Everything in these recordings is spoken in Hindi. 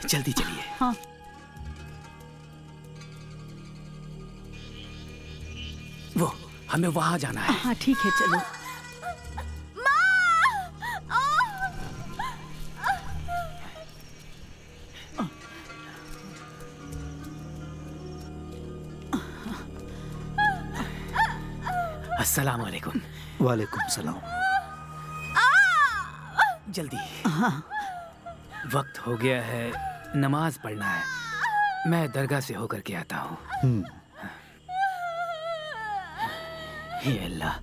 जल्दी चलिए। हाँ। वो हमें वहां जाना है। हाँ ठीक है, चलो। अस्सलाम वालेकुम। वालेकुम सलाम। जल्दी। हाँ। वक्त हो गया है, नमाज पढ़ना है। मैं दरगाह से होकर के आता हूँ। हे अल्लाह,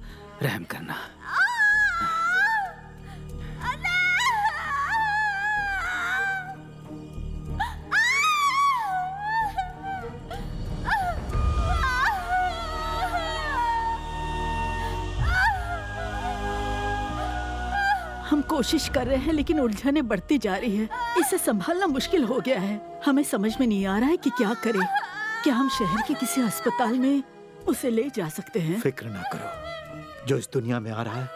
रहम करना। हम कोशिश कर रहे हैं लेकिन उलझने बढ़ती जा रही है। इसे संभालना मुश्किल हो गया है। हमें समझ में नहीं आ रहा है कि क्या करें। क्या हम शहर के किसी अस्पताल में उसे ले जा सकते हैं? फिक्र ना करो, जो इस दुनिया में आ रहा है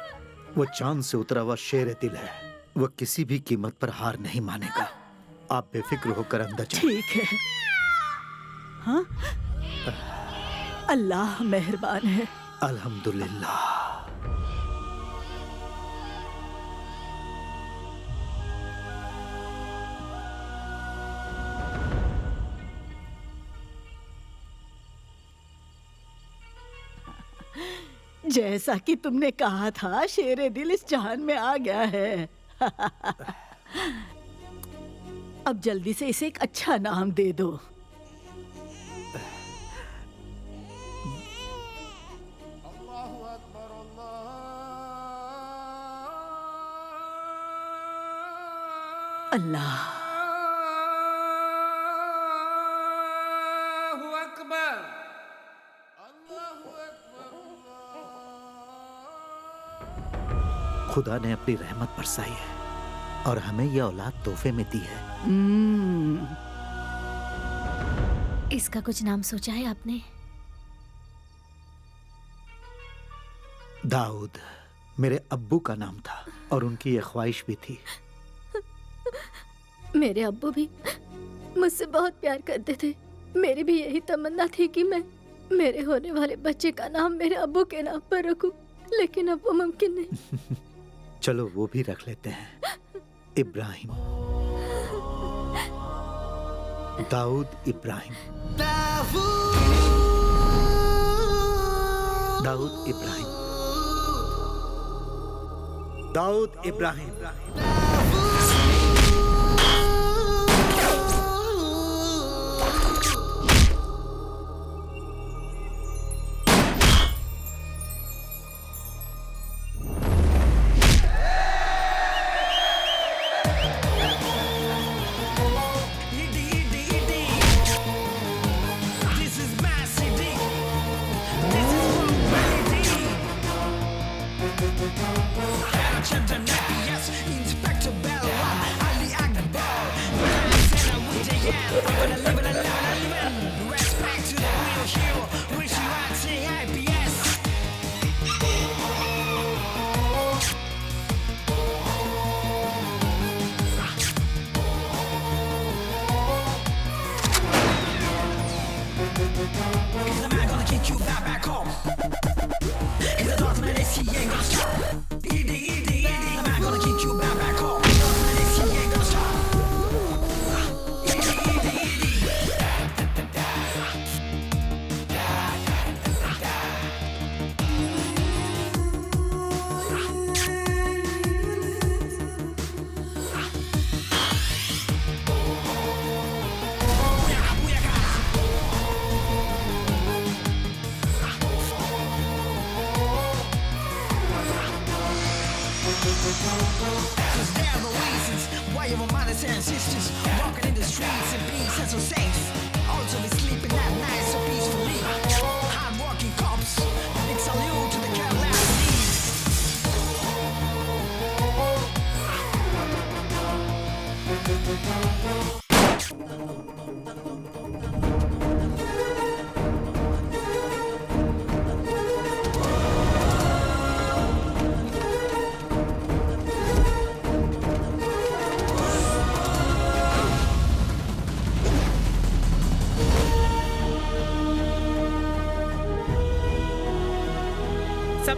वो चांद से उतरा हुआ शेर दिल है। वो किसी भी कीमत पर हार नहीं मानेगा। आप बेफिक्र होकर अंदर जाइए। ठीक है। हाँ? अल्लाह मेहरबान है। अल्हम्दुलिल्लाह। जैसा कि तुमने कहा था, शेरे दिल इस जहान में आ गया है। अब जल्दी से इसे एक अच्छा नाम दे दो। अल्लाह। खुदा ने अपनी रहमत बरसाई है और हमें यह औलाद तोहफे में दी है। इसका कुछ नाम सोचा है आपने? दाऊद मेरे अब्बू का नाम था और उनकी यह ख्वाहिश भी थी। मेरे अब्बू भी मुझसे बहुत प्यार करते थे। मेरी भी यही तमन्ना थी कि मैं मेरे होने वाले बच्चे का नाम मेरे अब्बू के नाम पर रखूं, लेकिन अब वो मुमकिन नहीं। चलो वो भी रख लेते हैं, इब्राहिम। दाऊद इब्राहिम। दाऊद इब्राहिम। दाऊद इब्राहिम।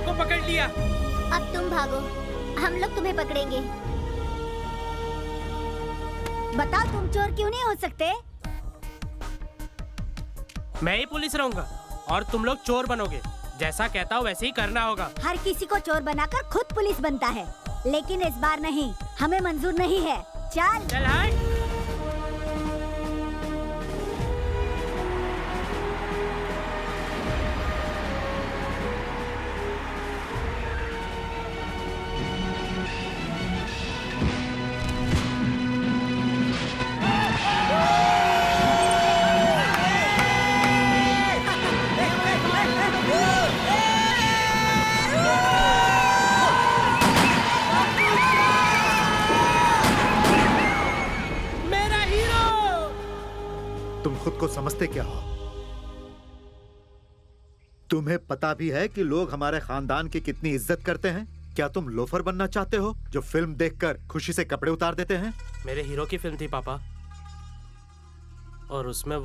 को पकड़ लिया। अब तुम भागो, हम लोग तुम्हें पकड़ेंगे। बताओ तुम चोर क्यों नहीं हो सकते? मैं ही पुलिस रहूंगा और तुम लोग चोर बनोगे। जैसा कहता हूँ वैसे ही करना होगा। हर किसी को चोर बनाकर खुद पुलिस बनता है, लेकिन इस बार नहीं, हमें मंजूर नहीं है। चल चल हट। तुम खुद को समझते क्या हो? तुम्हें पता भी है कि लोग हमारे खानदान की कितनी इज्जत करते हैं? क्या तुम लोफर बनना चाहते हो जो फिल्म देखकर खुशी से कपड़े उतार देते हैं? मेरे हीरो की फिल्म थी पापा, और उसमें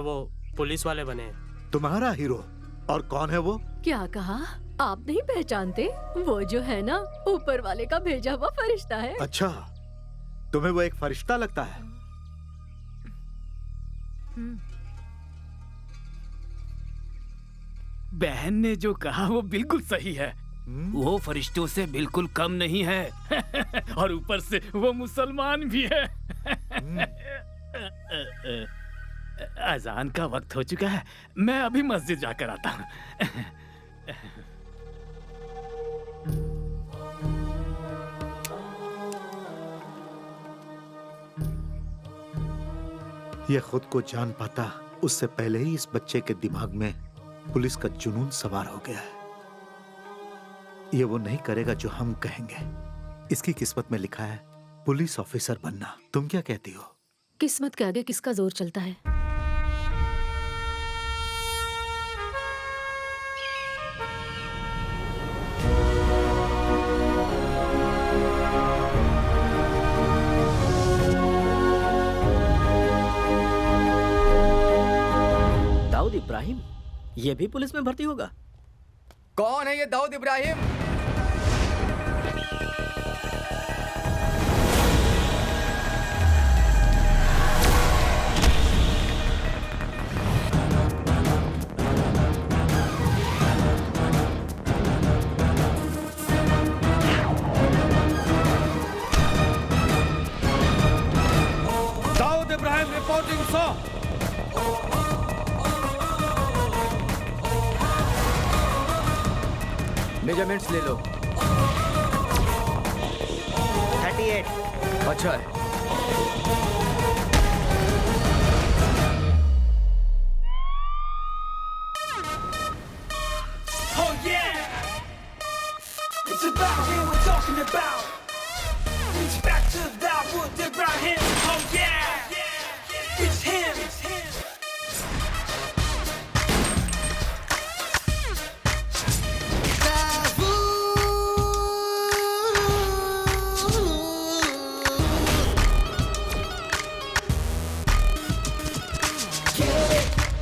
वो पुलिस वाले बने हैं। तुम्हारा हीरो? और कौन है वो? क्या कहा? आप नहीं पहचानते? वो जो है ना, ऊपर वाले का भेजा हुआ फरिश्ता है। अच्छा, तुम्हें वो एक फरिश्ता लगता है? बहन ने जो कहा वो बिल्कुल सही है। वो फरिश्तों से बिल्कुल कम नहीं है। और ऊपर से वो मुसलमान भी है। अजान का वक्त हो चुका है, मैं अभी मस्जिद जाकर आता हूँ। ये खुद को जान पाता उससे पहले ही इस बच्चे के दिमाग में पुलिस का जुनून सवार हो गया है। ये वो नहीं करेगा जो हम कहेंगे। इसकी किस्मत में लिखा है पुलिस ऑफिसर बनना। तुम क्या कहती हो? किस्मत के आगे किसका जोर चलता है? दाऊद इब्राहिम, ये भी पुलिस में भर्ती होगा? कौन है ये दाऊद इब्राहिम? दाऊद इब्राहिम रिपोर्टिंग 100। मेजरमेंट्स ले लो। 38। अच्छा है। Oh yeah, it's about him we're talking about. Reach back to Dawood Ibrahim. Oh yeah, it's him.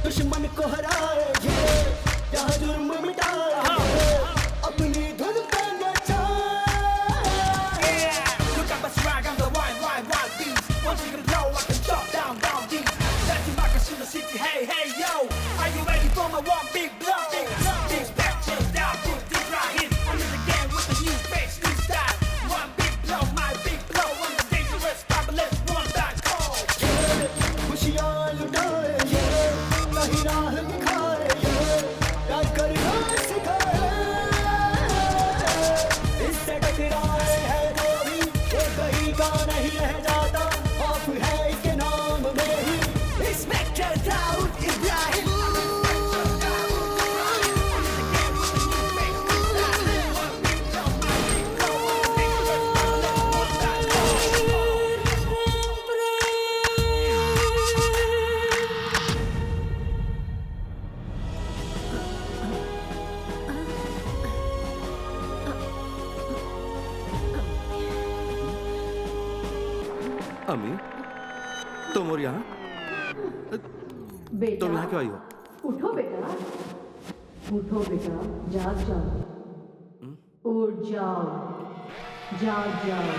दुश्मन को हराए ये, यहाँ जुर्म मिटाए ये, अपनी धुन पे नचाए। Look at my swag, I'm the wild beast. Once you gonna blow, I can chop down deep. That's the marcus in the city. Hey yo, are you ready for my one big blow? Big back to Dawood Ibrahim. I'm in the game with the new face, new style. One big blow, my big blow. I'm the dangerous, fabulous one that call. खुशियाँ लुटाए ये, नहीं राह दिखाए ये, प्यार करना सिखाए। इससे टकराए है जो भी, ये कहीं का नहीं रह जाता। खौफ है इसके नाम में ही। Inspector Dawood Ibrahim. अम्मी, तुम और यहाँ? तुम यहाँ क्यों आई हो? उठो बेटा। उठो बेटा, जाग जाओ, उठ जाओ, जाग जाओ।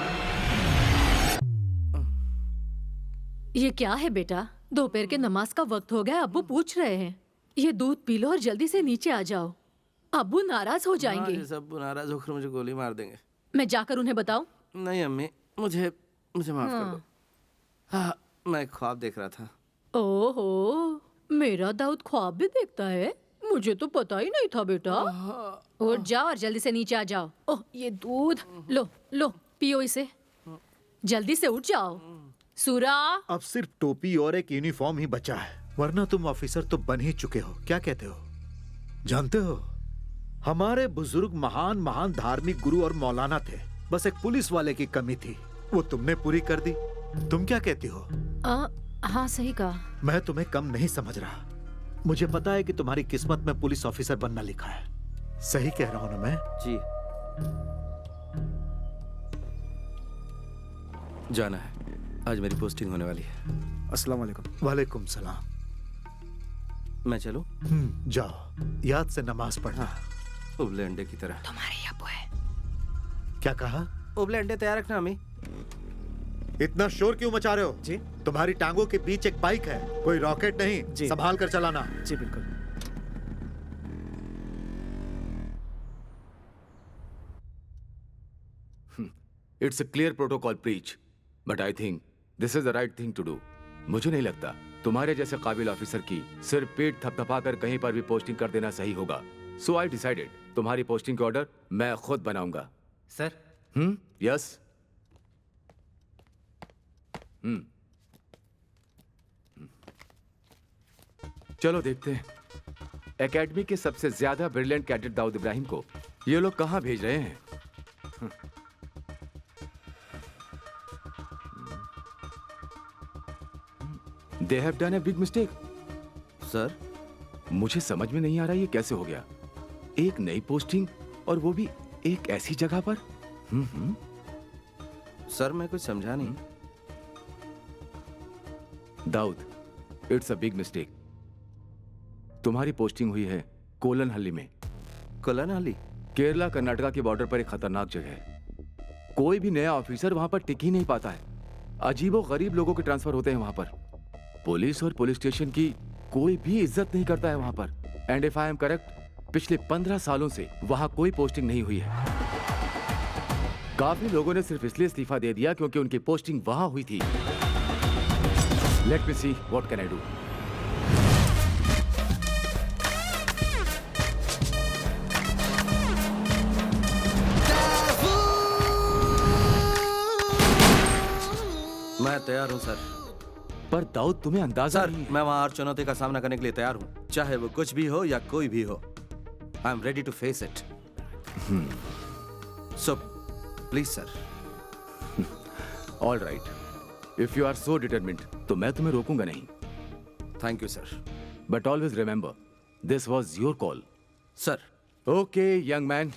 ये क्या है बेटा? दोपहर के नमाज का वक्त हो गया, अब्बू पूछ रहे हैं। ये दूध पी लो और जल्दी से नीचे आ जाओ, अब्बू नाराज हो जाएंगे। सब नाराज होकर मुझे गोली मार देंगे। मैं जाकर उन्हें बताऊं? नहीं अम्मी, मुझे माफ कर दो। हाँ, मैं ख्वाब देख रहा था। ओहो, मेरा दाऊद ख्वाब भी देखता है? मुझे तो पता ही नहीं था बेटा। उठ जाओ और जल्दी से नीचे आ जाओ। ओह, ये दूध लो लो, पियो इसे। जल्दी से उठ जाओ। सूरा, अब सिर्फ टोपी और एक यूनिफॉर्म ही बचा है, वरना तुम ऑफिसर तो बन ही चुके हो। क्या कहते हो? जानते हो, हमारे बुजुर्ग महान महान धार्मिक गुरु और मौलाना थे, बस एक पुलिस वाले की कमी थी, वो तुमने पूरी कर दी। तुम क्या कहती हो? हाँ सही कहा। मैं तुम्हें कम नहीं समझ रहा। मुझे पता है कि तुम्हारी किस्मत में पुलिस ऑफिसर बनना लिखा है। सही कह रहा हूं ना मैं? जी। जाना है, आज मेरी पोस्टिंग होने वाली है। अस्सलाम वालेकुम। वालेकुम सलाम। मैं चलूं? जाओ, याद से नमाज पढ़ना। उबले अंडे की तरह। तुम्हारे अब्बू है। क्या कहा? उबले अंडे तैयार रखना अम्मी। इतना शोर क्यों मचा रहे हो? जी, तुम्हारी टांगों के बीच एक बाइक है, कोई रॉकेट नहीं। जी, संभाल कर चलाना। जी बिल्कुल। It's a clear protocol breach, but I think this is the right thing to do. मुझे नहीं लगता तुम्हारे जैसे काबिल ऑफिसर की सिर्फ पेट थपथपाकर कहीं पर भी पोस्टिंग कर देना सही होगा। सो आई डिसाइडेड, तुम्हारी पोस्टिंग के ऑर्डर मैं खुद बनाऊंगा। सर? यस। चलो देखते हैं एकेडमी के सबसे ज्यादा ब्रिलियंट कैडेट दाऊद इब्राहिम को ये लोग कहां भेज रहे हैं। They have done a big mistake. Sir, मुझे समझ में नहीं आ रहा ये कैसे हो गया। एक नई पोस्टिंग और वो भी एक ऐसी जगह पर। सर मैं कुछ समझा नहीं। Dawood, it's a big mistake. तुम्हारी पोस्टिंग हुई है कोलनहल्ली में। कोलनहल्ली? केरला कर्नाटका के बॉर्डर पर एक खतरनाक जगह है। कोई भी नया ऑफिसर वहां पर टिक ही नहीं पाता है। अजीबो गरीब लोगों के ट्रांसफर होते हैं वहां पर। पुलिस और पुलिस स्टेशन की कोई भी इज्जत नहीं करता है वहां पर। And if I am correct, पिछले 15 सालों से वहां कोई पोस्टिंग नहीं हुई है। काफी लोगों ने सिर्फ इसलिए इस्तीफा दे दिया क्योंकि उनकी पोस्टिंग वहां हुई थी। Let me see what can I do. मैं तैयार हूं सर। पर दाऊद, तुम्हें अंदाजा नहीं है। मैं वहां हर चुनौती का सामना करने के लिए तैयार हूं, चाहे वो कुछ भी हो या कोई भी हो। I am ready to face it. So please sir. All right, if you are so determined तो मैं तुम्हें रोकूंगा नहीं। Thank you sir. But always remember, this was your call. Sir. Okay young man,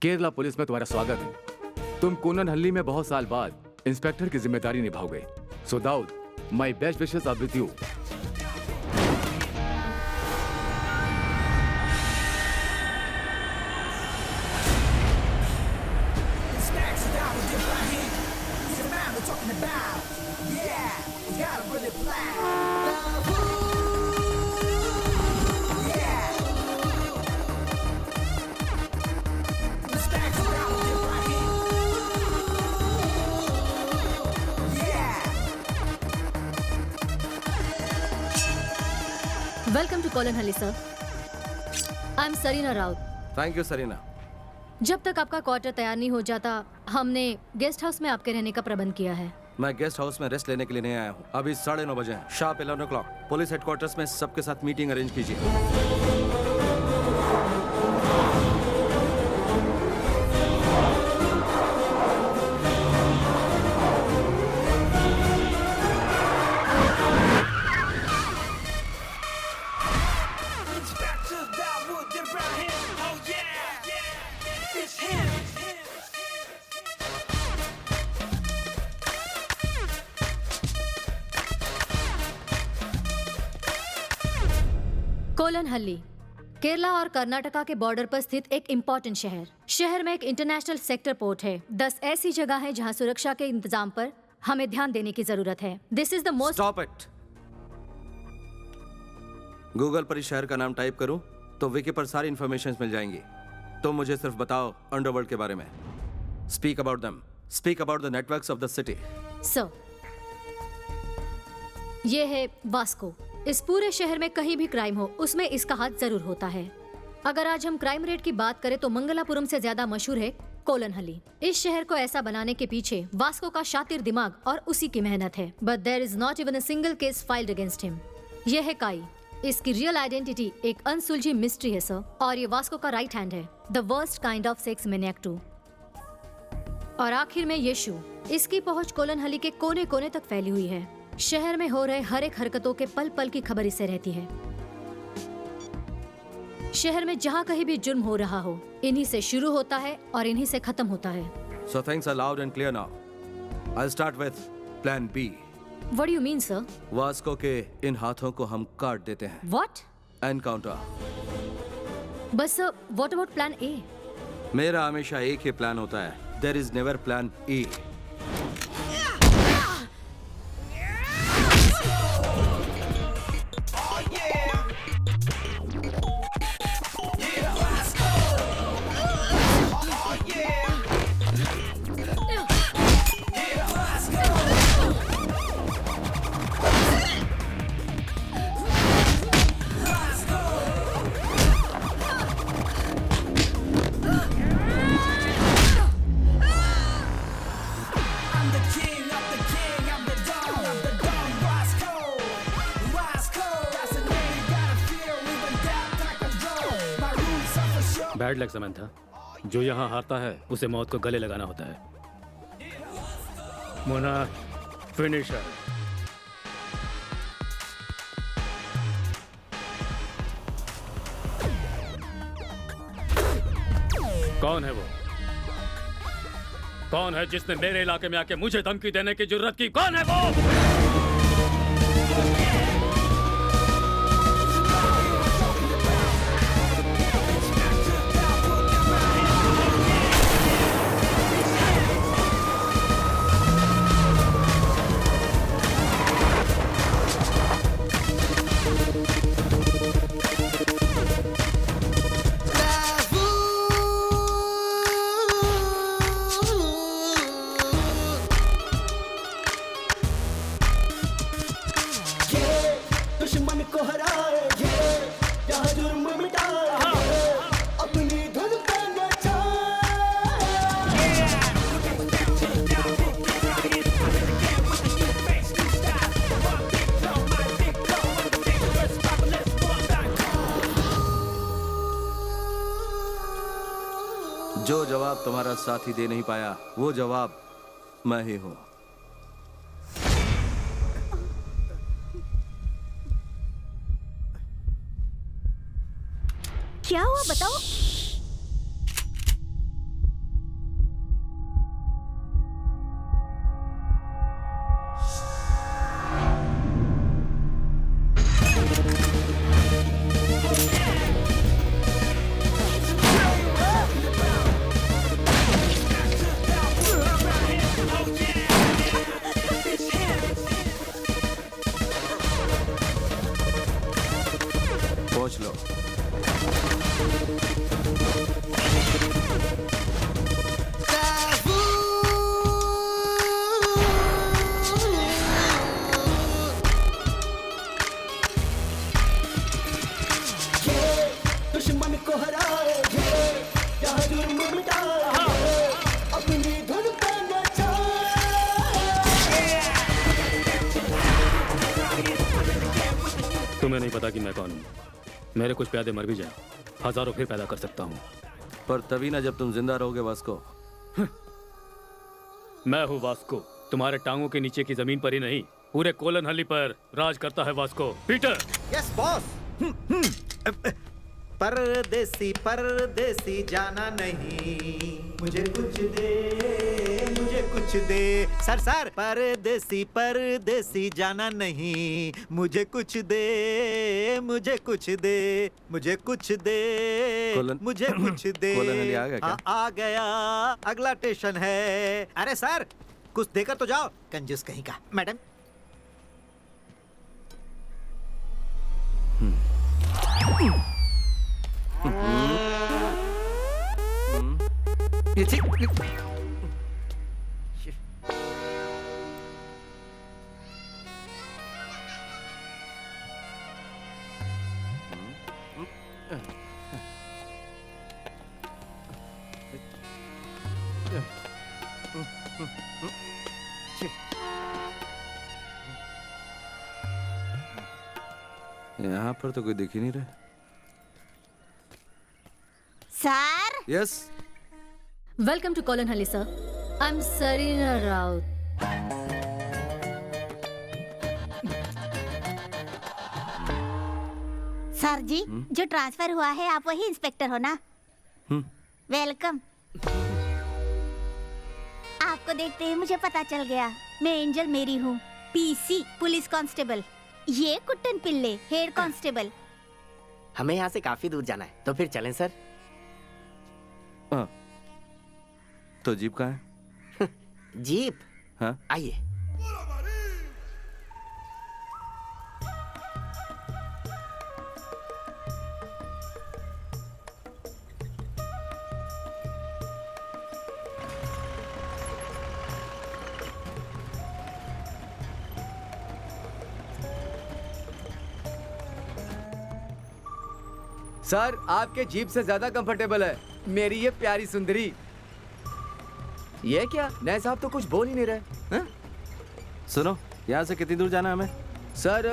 Kerala police में तुम्हारा स्वागत है। तुम कोलनहल्ली में बहुत साल बाद इंस्पेक्टर की जिम्मेदारी निभाओगे। So Dawood, my best wishes are with you. Welcome to Kolanhalli sir. I am Sarina Raut. Thank you Sarina. जब तक आपका क्वार्टर तैयार नहीं हो जाता, हमने गेस्ट हाउस में आपके रहने का प्रबंध किया है। मैं गेस्ट हाउस में रेस्ट लेने के लिए नहीं आया हूँ। अभी 9:30 बजे हैं, शार्प 11 o'clock। पुलिस हेडक्वार्टर्स में सबके साथ मीटिंग अरेंज कीजिए। कोलनहल्ली केरला और कर्नाटका के बॉर्डर पर स्थित एक इम्पोर्टेंट शहर में एक इंटरनेशनल सेक्टर पोर्ट है। 10 ऐसी जगह है जहां सुरक्षा के इंतजाम पर हमें ध्यान देने की जरूरत है। This is the most. Stop it. Google पर इस शहर का नाम टाइप करूं तो विकी पर सारी इंफॉर्मेशन मिल जाएंगी। तुम मुझे सिर्फ बताओ अंडरवर्ल्ड के बारे में। Speak about them, speak about the networks of the city. Sir, ये है वास्को। इस पूरे शहर में कहीं भी क्राइम हो उसमें इसका हाथ जरूर होता है। अगर आज हम क्राइम रेट की बात करें तो मंगलापुरम से ज्यादा मशहूर है कोलनहली। इस शहर को ऐसा बनाने के पीछे वास्को का शातिर दिमाग और उसी की मेहनत है। But there is not even a single case filed against him. यह है काई। इसकी रियल आइडेंटिटी एक अनसुलझी मिस्ट्री है सर, और ये वास्को का राइट हैंड है, the worst kind of sex maniac too. और आखिर में यीशु। इसकी पहुंच कोलनहली के कोने कोने तक फैली हुई है। शहर में हो रहे हर एक हरकतों के पल पल की खबर इससे रहती है। शहर में जहाँ कहीं भी जुर्म हो रहा हो, इन्हीं से शुरू होता है और इन्हीं से खत्म होता है। So things are loud and clear now. I'll start with Plan B. What do you mean, sir? Vasco के इन हाथों को हम काट देते हैं। What? एनकाउंटर। बस sir, what about Plan A? मेरा हमेशा एक ही प्लान होता है। There is never Plan E. Bad luck Samantha. जो यहाँ हारता है उसे मौत को गले लगाना होता है। मोना, फिनिशर। कौन है वो? कौन है जिसने मेरे इलाके में आके मुझे धमकी देने की जुर्रत की? कौन है वो? जो जवाब तुम्हारा साथी दे नहीं पाया, वो जवाब मैं ही हूं। क्या हुआ बताओ? पहुंच लो। दुश्मन को हराएंगे, यहाँ जुर्म मिटाएंगे, अपनी धुन पे नचाएंगे। तुम्हें नहीं पता कि मैं कौन हूँ। मेरे कुछ प्यादे मर भी जाए, हजारों फिर पैदा कर सकता हूँ। पर तभी ना जब तुम जिंदा रहोगे वास्को। मैं हूँ वास्को। तुम्हारे टांगों के नीचे की जमीन पर ही नहीं, पूरे कोलनहली पर राज करता है वास्को। पीटर। Yes boss. परदेसी परदेसी जाना नहीं, मुझे कुछ दे, मुझे कुछ दे। सर परदेसी परदेसी जाना नहीं, मुझे कुछ दे, मुझे कुछ दे, मुझे कुछ दे, मुझे कुछ दे। आ गया क्या? हाँ, आ गया, अगला स्टेशन है। अरे सर कुछ देकर तो जाओ, कंजूस कहीं का। मैडम यहाँ पर तो कोई दिख ही नहीं रहा। Sir yes, welcome to Kolanhalli sir. I am Sarina Raut. Sir जी, जो ट्रांसफर हुआ है आप वही इंस्पेक्टर हो ना? वेलकम। आपको देखते ही मुझे पता चल गया, मैं एंजल मेरी हूँ, पीसी पुलिस कांस्टेबल। ये कुट्टन पिल्ले हेड कांस्टेबल। हमें यहाँ से काफी दूर जाना है, तो फिर चलें सर। तो जीप कहाँ है? जीप? हाँ आइए। सर आपके जीप से ज्यादा कंफर्टेबल है मेरी ये प्यारी सुंदरी। ये क्या नए साहब तो कुछ बोल ही नहीं रहे हैं? सुनो, यहाँ से कितनी दूर जाना है हमें? सर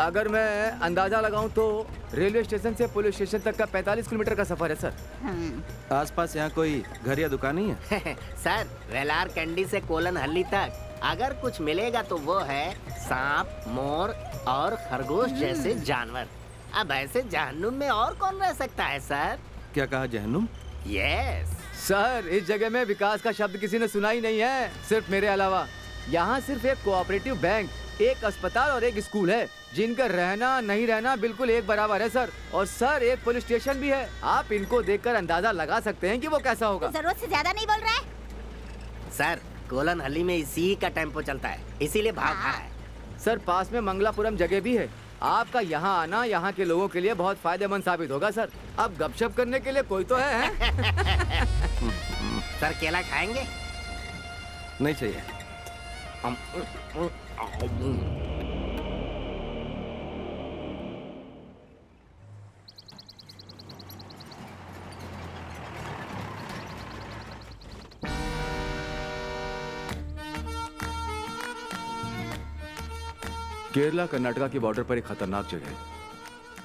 अगर मैं अंदाजा लगाऊं तो रेलवे स्टेशन से पुलिस स्टेशन तक का 45 किलोमीटर का सफर है सर। आसपास यहाँ कोई घर या दुकान नहीं है? सर वेलार कैंडी से कोलनहल्ली तक अगर कुछ मिलेगा तो वो है सांप, मोर और खरगोश जैसे जानवर। अब ऐसे जहन्नुम में और कौन रह सकता है सर? क्या कहा, जहन्नुम? यस सर इस जगह में विकास का शब्द किसी ने सुना ही नहीं है, सिर्फ मेरे अलावा। यहाँ सिर्फ एक कोऑपरेटिव बैंक, एक अस्पताल और एक स्कूल है, जिनका रहना नहीं रहना बिल्कुल एक बराबर है सर। और सर एक पुलिस स्टेशन भी है। आप इनको देखकर अंदाजा लगा सकते हैं कि वो कैसा होगा। जरूरत से ज्यादा नहीं बोल रहा है सर। कोलनहल्ली में इसी का टेम्पो चलता है, इसीलिए भाव खा रहा है। सर पास में मंगलापुरम जगह भी है। आपका यहाँ आना यहाँ के लोगों के लिए बहुत फायदेमंद साबित होगा सर। अब गपशप करने के लिए कोई तो है? सर केला खाएंगे? नहीं चाहिए। केरला कर्नाटका की बॉर्डर पर एक खतरनाक जगह है।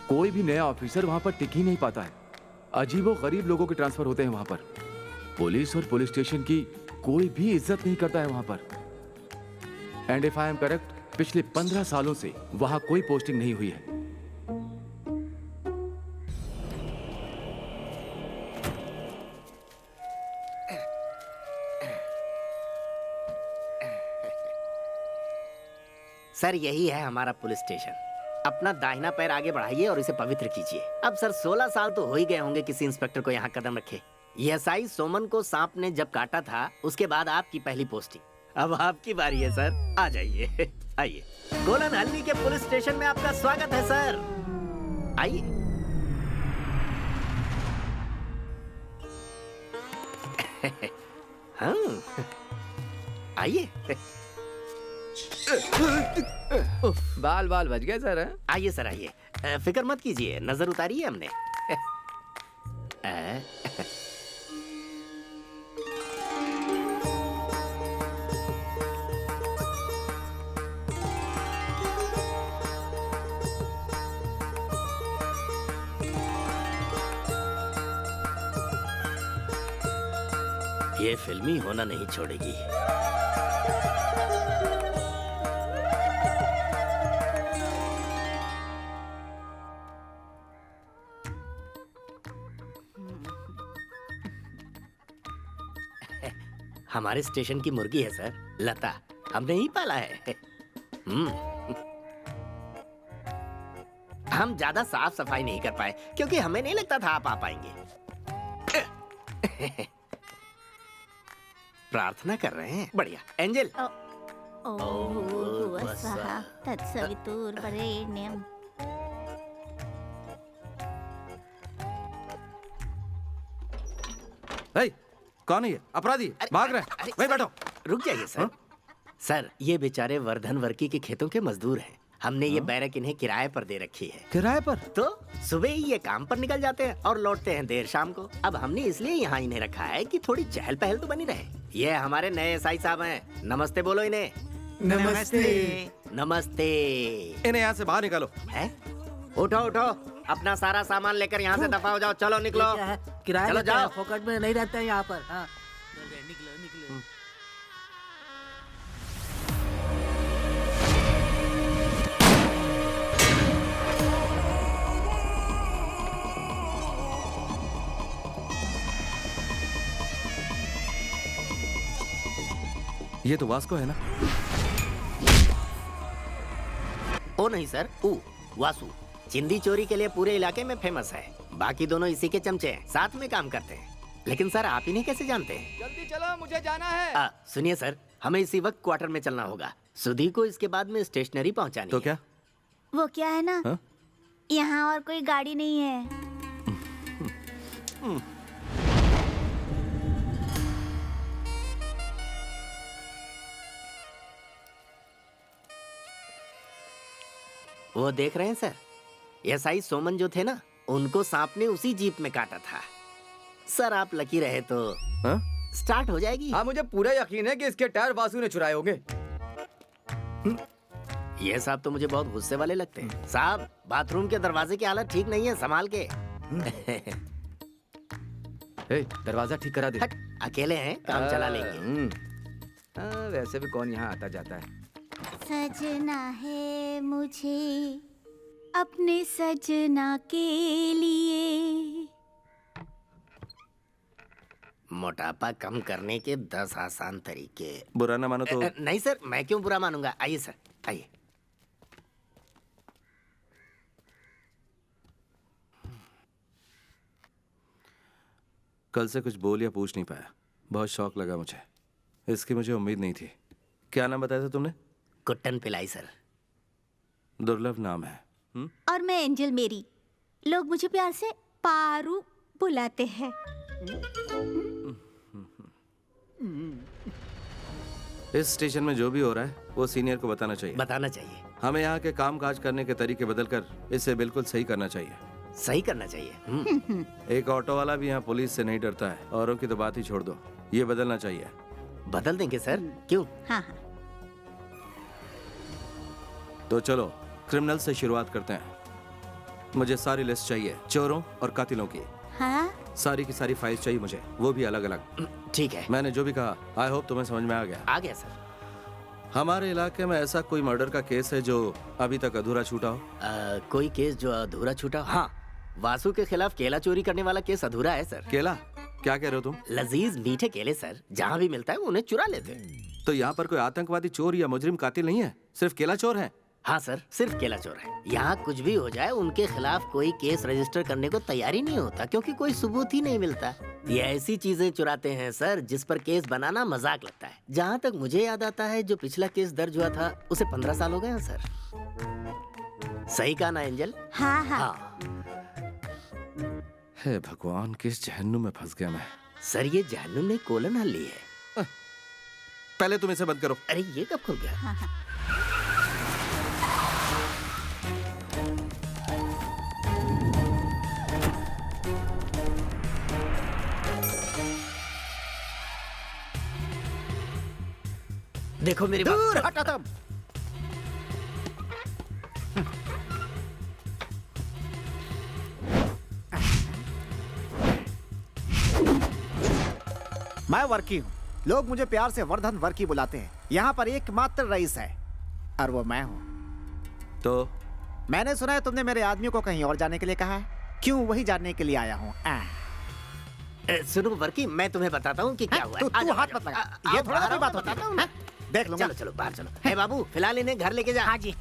कोई भी नया ऑफिसर वहां पर टिक ही नहीं पाता है। अजीबो गरीब लोगों के ट्रांसफर होते हैं वहां पर। पुलिस और पुलिस स्टेशन की कोई भी इज्जत नहीं करता है वहां पर। And if I am correct, पिछले 15 सालों से वहां कोई पोस्टिंग नहीं हुई है। सर यही है हमारा पुलिस स्टेशन। अपना दाहिना पैर आगे बढ़ाइए और इसे पवित्र कीजिए। अब सर 16 साल तो हो ही गए होंगे किसी इंस्पेक्टर को यहाँ कदम रखे। एसआई सोमन को सांप ने जब काटा था उसके बाद आपकी पहली पोस्टिंग। अब आपकी बारी है सर, आ जाइए। आइए, कोलनहल्ली के पुलिस स्टेशन में आपका स्वागत है सर। आइए। हाँ आइए। बाल बाल बच गए सर। आइए सर आइए, फिक्र मत कीजिए, नजर उतारी है हमने। ये फिल्मी होना नहीं छोड़ेगी। हमारे स्टेशन की मुर्गी है सर, लता। हमने ही पाला है। हम ज्यादा साफ सफाई नहीं कर पाए क्योंकि हमें नहीं लगता था आप आ पाएंगे। प्रार्थना कर रहे हैं। बढ़िया। एंजल। तत्सवितुर्वरेण्यं। कौन है ये? अपराधी भाग रहे हैं। वहीं बैठो। रुक जाइए सर। सर, ये बेचारे वर्धन वर्की के खेतों के मजदूर हैं। हमने ये बैरक इन्हें किराए पर दे रखी है। किराए पर? तो सुबह ही ये काम पर निकल जाते हैं और लौटते हैं देर शाम को। अब हमने इसलिए यहाँ इन्हें रखा है कि थोड़ी चहल पहल तो बनी रहे। ये हमारे नए एसआई साहब हैं। नमस्ते बोलो इन्हें। नमस्ते। नमस्ते। इन्हें यहाँ से बाहर निकालो। है? उठो उठो, अपना सारा सामान लेकर यहाँ से दफा हो जाओ। चलो निकलो। किराया चलो लेते हैं, जाओ। फोकट में नहीं रहते हैं यहाँ पर। हाँ। ये तो वास्को है ना? ओ नहीं सर, वासु। चिंदी चोरी के लिए पूरे इलाके में फेमस है। बाकी दोनों इसी के चमचे हैं, साथ में काम करते हैं। लेकिन सर आप इन्हें कैसे जानते हैं? जल्दी चलो, मुझे जाना है। सुनिए सर, हमें इसी वक्त क्वार्टर में चलना होगा। सुधी को इसके बाद में स्टेशनरी पहुंचानी तो क्या? वो क्या है ना, हाँ? यहाँ और कोई गाड़ी नहीं है। वो देख रहे हैं सर, एसआई सोमन जो थे ना, उनको सांप ने उसी जीप में काटा था। सर आप लकी रहे तो स्टार्ट हो जाएगी। हाँ, मुझे पूरा यकीन है कि इसके टायर वासु ने चुराए होंगे। ये साहब तो मुझे बहुत गुस्से वाले लगते हैं। साहब, बाथरूम के दरवाजे की हालत ठीक नहीं है, संभाल के। दरवाजा ठीक करा दे। अकेले हैं, काम चला लेंगे। वैसे भी कौन यहाँ आता जाता है। सजना है मुझे अपने सजना के लिए। मोटापा कम करने के 10 आसान तरीके। बुरा ना मानो तो। नहीं सर, मैं क्यों बुरा मानूंगा। आइए सर, आइए। कल से कुछ बोल या पूछ नहीं पाया, बहुत शौक लगा मुझे। इसकी मुझे उम्मीद नहीं थी। क्या नाम बताया था तुमने? कुट्टन पिलाई सर। दुर्लभ नाम है। और मैं एंजल मेरी। लोग मुझे प्यार से पारू बुलाते हैं। इस स्टेशन में जो भी हो रहा है वो सीनियर को बताना चाहिए। बताना चाहिए। हमें यहाँ के काम काज करने के तरीके बदलकर इसे बिल्कुल सही करना चाहिए। सही करना चाहिए। एक ऑटो वाला भी यहाँ पुलिस से नहीं डरता है। औरों की तो बात ही छोड़ दो, ये बदलना चाहिए। बदल देंगे सर, क्यों? हाँ। तो चलो क्रिमिनल से शुरुआत करते हैं। मुझे सारी लिस्ट चाहिए चोरों और कातिलों की। हाँ? सारी की सारी फाइल्स चाहिए मुझे, वो भी अलग अलग। ठीक है। मैंने जो भी कहा आई होप तुम्हें समझ में आ गया। आ गया सर। हमारे इलाके में ऐसा कोई मर्डर का केस है जो अभी तक अधूरा छूटा हो? कोई केस जो अधूरा छूटा? हाँ, वासु के खिलाफ केला चोरी करने वाला केस अधूरा है सर। केला? क्या कह रहे हो तुम? लजीज मीठे केले सर, जहाँ भी मिलता है उन्हें चुरा लेते हैं। तो यहाँ पर कोई आतंकवादी चोर या मुजरिम कातिल नहीं है, सिर्फ केला चोर है? हाँ सर, सिर्फ केला चोर है। यहाँ कुछ भी हो जाए उनके खिलाफ कोई केस रजिस्टर करने को तैयार ही नहीं होता, क्योंकि कोई सबूत ही नहीं मिलता। ये ऐसी चीजें चुराते हैं सर जिस पर केस बनाना मजाक लगता है। जहाँ तक मुझे याद आता है, जो पिछला केस दर्ज हुआ था उसे 15 साल हो गए हैं सर। सही कहा ना एंजल? हाँ हाँ। हे भगवान, किस जहन्नुम में फंस गया मैं। सर ये जहन्नुम ने कोलन हल ली है। पहले तुम इसे बंद करो। अरे ये कब खुल गया? हाँ हाँ। देखो मेरी दूर बात। हटो तुम। मैं वर्की हूँ। लोग मुझे प्यार से वर्धन वर्की बुलाते हैं। यहाँ पर एकमात्र रईस है और वो मैं हूँ। तो मैंने सुना है तुमने मेरे आदमियों को कहीं और जाने के लिए कहा है। क्यों, वही जानने के लिए आया हूँ। सुनो वर्की, मैं तुम्हें बताता हूँ कि क्या हुआ। तू हाथ मत लगा, ये थोड़ा सी बात होती है। देख लूंगा। चलो चलो बाहर चलो। हे बाबू, फिलहाल इन्हें घर लेके जा। हाँ जी।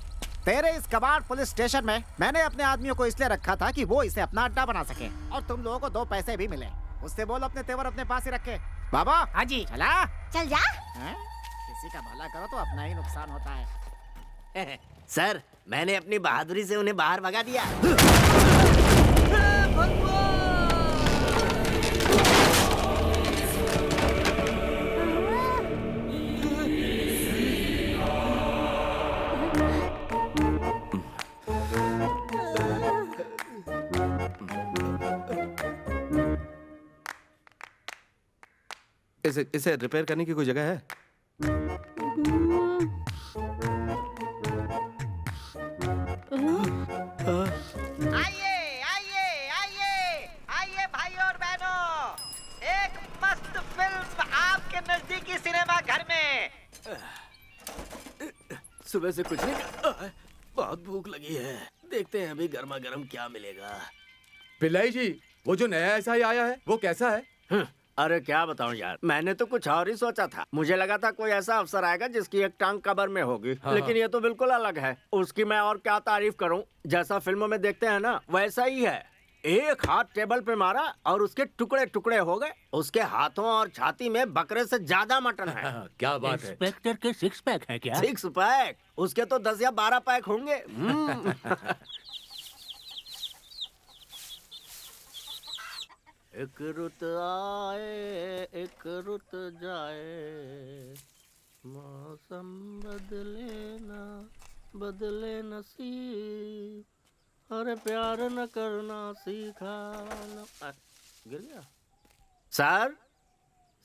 तेरे इस कबाड़ पुलिस स्टेशन में मैंने अपने आदमियों को इसलिए रखा था कि वो इसे अपना अड्डा बना सके और तुम लोगों को 2 पैसे भी मिले। उससे बोल अपने तेवर अपने पास ही रखे। बाबा। हाँ जी। चला। चल जा। किसी का भला करो तो अपना ही नुकसान होता है। सर, मैंने अपनी बहादुरी से उन्हें बाहर भगा दिया। इसे रिपेयर करने की कोई जगह है? आइए आइए आइए आइए भाई और बहनों, एक मस्त फिल्म आपके नजदीकी सिनेमा घर में। सुबह से कुछ नहीं, बहुत भूख लगी है। देखते हैं अभी गर्मा गर्म क्या मिलेगा। पिल्लाई जी, वो जो नया एसआई आया है वो कैसा है? अरे क्या बताऊं यार, मैंने तो कुछ और ही सोचा था। मुझे लगा था कोई ऐसा अफसर आएगा जिसकी एक टांग कबर में होगी, लेकिन ये तो बिल्कुल अलग है। उसकी मैं और क्या तारीफ करूं, जैसा फिल्मों में देखते हैं ना वैसा ही है। एक हाथ टेबल पे मारा और उसके टुकड़े टुकड़े हो गए। उसके हाथों और छाती में बकरे से ज्यादा मटन है। क्या बात है? इंस्पेक्टर के 6 पैक है क्या? 6 पैक? उसके तो 10 या 12 पैक होंगे। एक रुत आए एक रुत जाए, मौसम बदले ना बदले नसीब, अरे प्यार न करना सीखा न। गिर गया। सर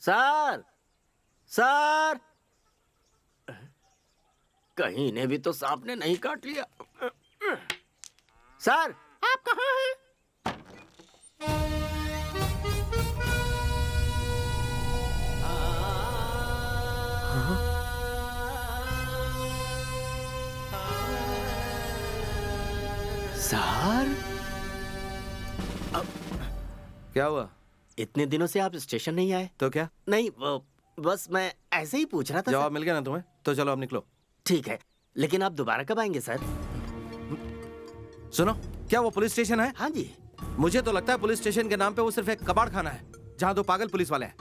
सर सर, कहीं ने भी तो सांप ने नहीं काट लिया। सर, आप कहाँ हैं? सर, क्या हुआ? इतने दिनों से आप स्टेशन नहीं आए? तो क्या? नहीं, बस मैं ऐसे ही पूछ रहा था। जवाब मिल गया ना तुम्हें? तो चलो अब निकलो। ठीक है, लेकिन आप दोबारा कब आएंगे सर? सुनो, क्या वो पुलिस स्टेशन है? हाँ जी। मुझे तो लगता है पुलिस स्टेशन के नाम पे वो सिर्फ एक कबाड़ खाना है जहाँ 2 पागल पुलिस वाले हैं।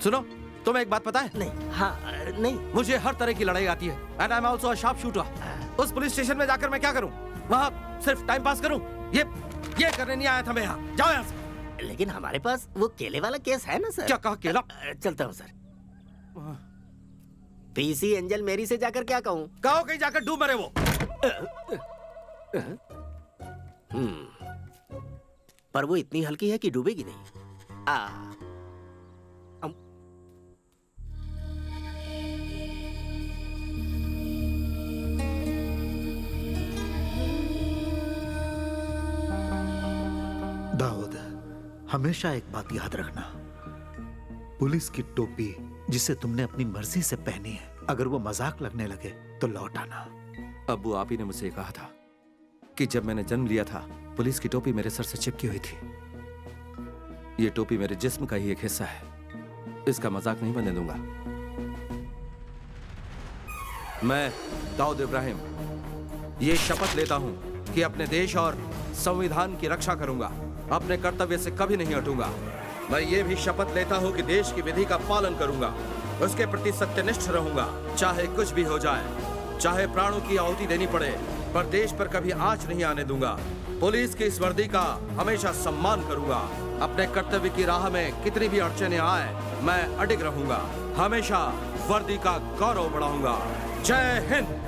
सुनो, तुम्हें एक बात पता है? नहीं। हाँ, नहीं। मुझे हर तरह की लड़ाई आती है and I am also a sharp shooter. उस पुलिस स्टेशन में जाकर मैं क्या करूं? वहाँ सिर्फ टाइम पास करूं? ये करने नहीं आया था मैं यहाँ। जाओ यहाँ से। लेकिन हमारे पास वो केले वाला केस है ना सर। क्या कहा केला? चलता हूँ सर। पीसी एंजल मेरी से जाकर क्या कहूँ? कहो कहीं जाकर डूब मरे वो। पर वो इतनी हल्की है कि डूबेगी नहीं। दाऊद, हमेशा एक बात याद रखना, पुलिस की टोपी जिसे तुमने अपनी मर्जी से पहनी है, अगर वो मजाक लगने लगे तो लौट आना। अब्बू आप ही ने मुझसे कहा था कि जब मैंने जन्म लिया था पुलिस की टोपी मेरे सर से चिपकी हुई थी। ये टोपी मेरे जिस्म का ही एक हिस्सा है, इसका मजाक नहीं बनने दूंगा। मैं दाऊद इब्राहिम ये शपथ लेता हूं कि अपने देश और संविधान की रक्षा करूंगा, अपने कर्तव्य से कभी नहीं हटूंगा। मैं ये भी शपथ लेता हूं कि देश की विधि का पालन करूंगा, उसके प्रति सत्यनिष्ठ रहूंगा, चाहे कुछ भी हो जाए, चाहे प्राणों की आहुति देनी पड़े, पर देश पर कभी आंच नहीं आने दूंगा। पुलिस की इस वर्दी का हमेशा सम्मान करूंगा। अपने कर्तव्य की राह में कितनी भी अड़चने आए, मैं अडिग रहूंगा, हमेशा वर्दी का गौरव बढ़ाऊंगा। जय हिंद।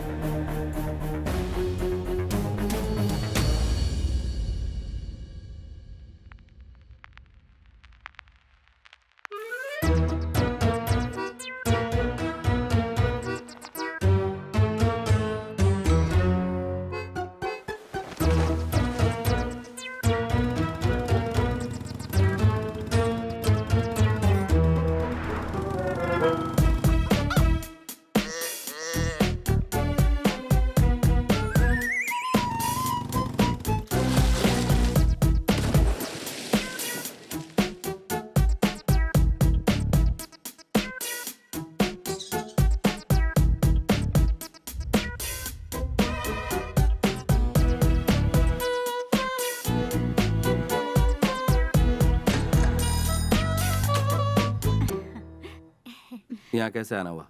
यहाँ कैसे आना हुआ?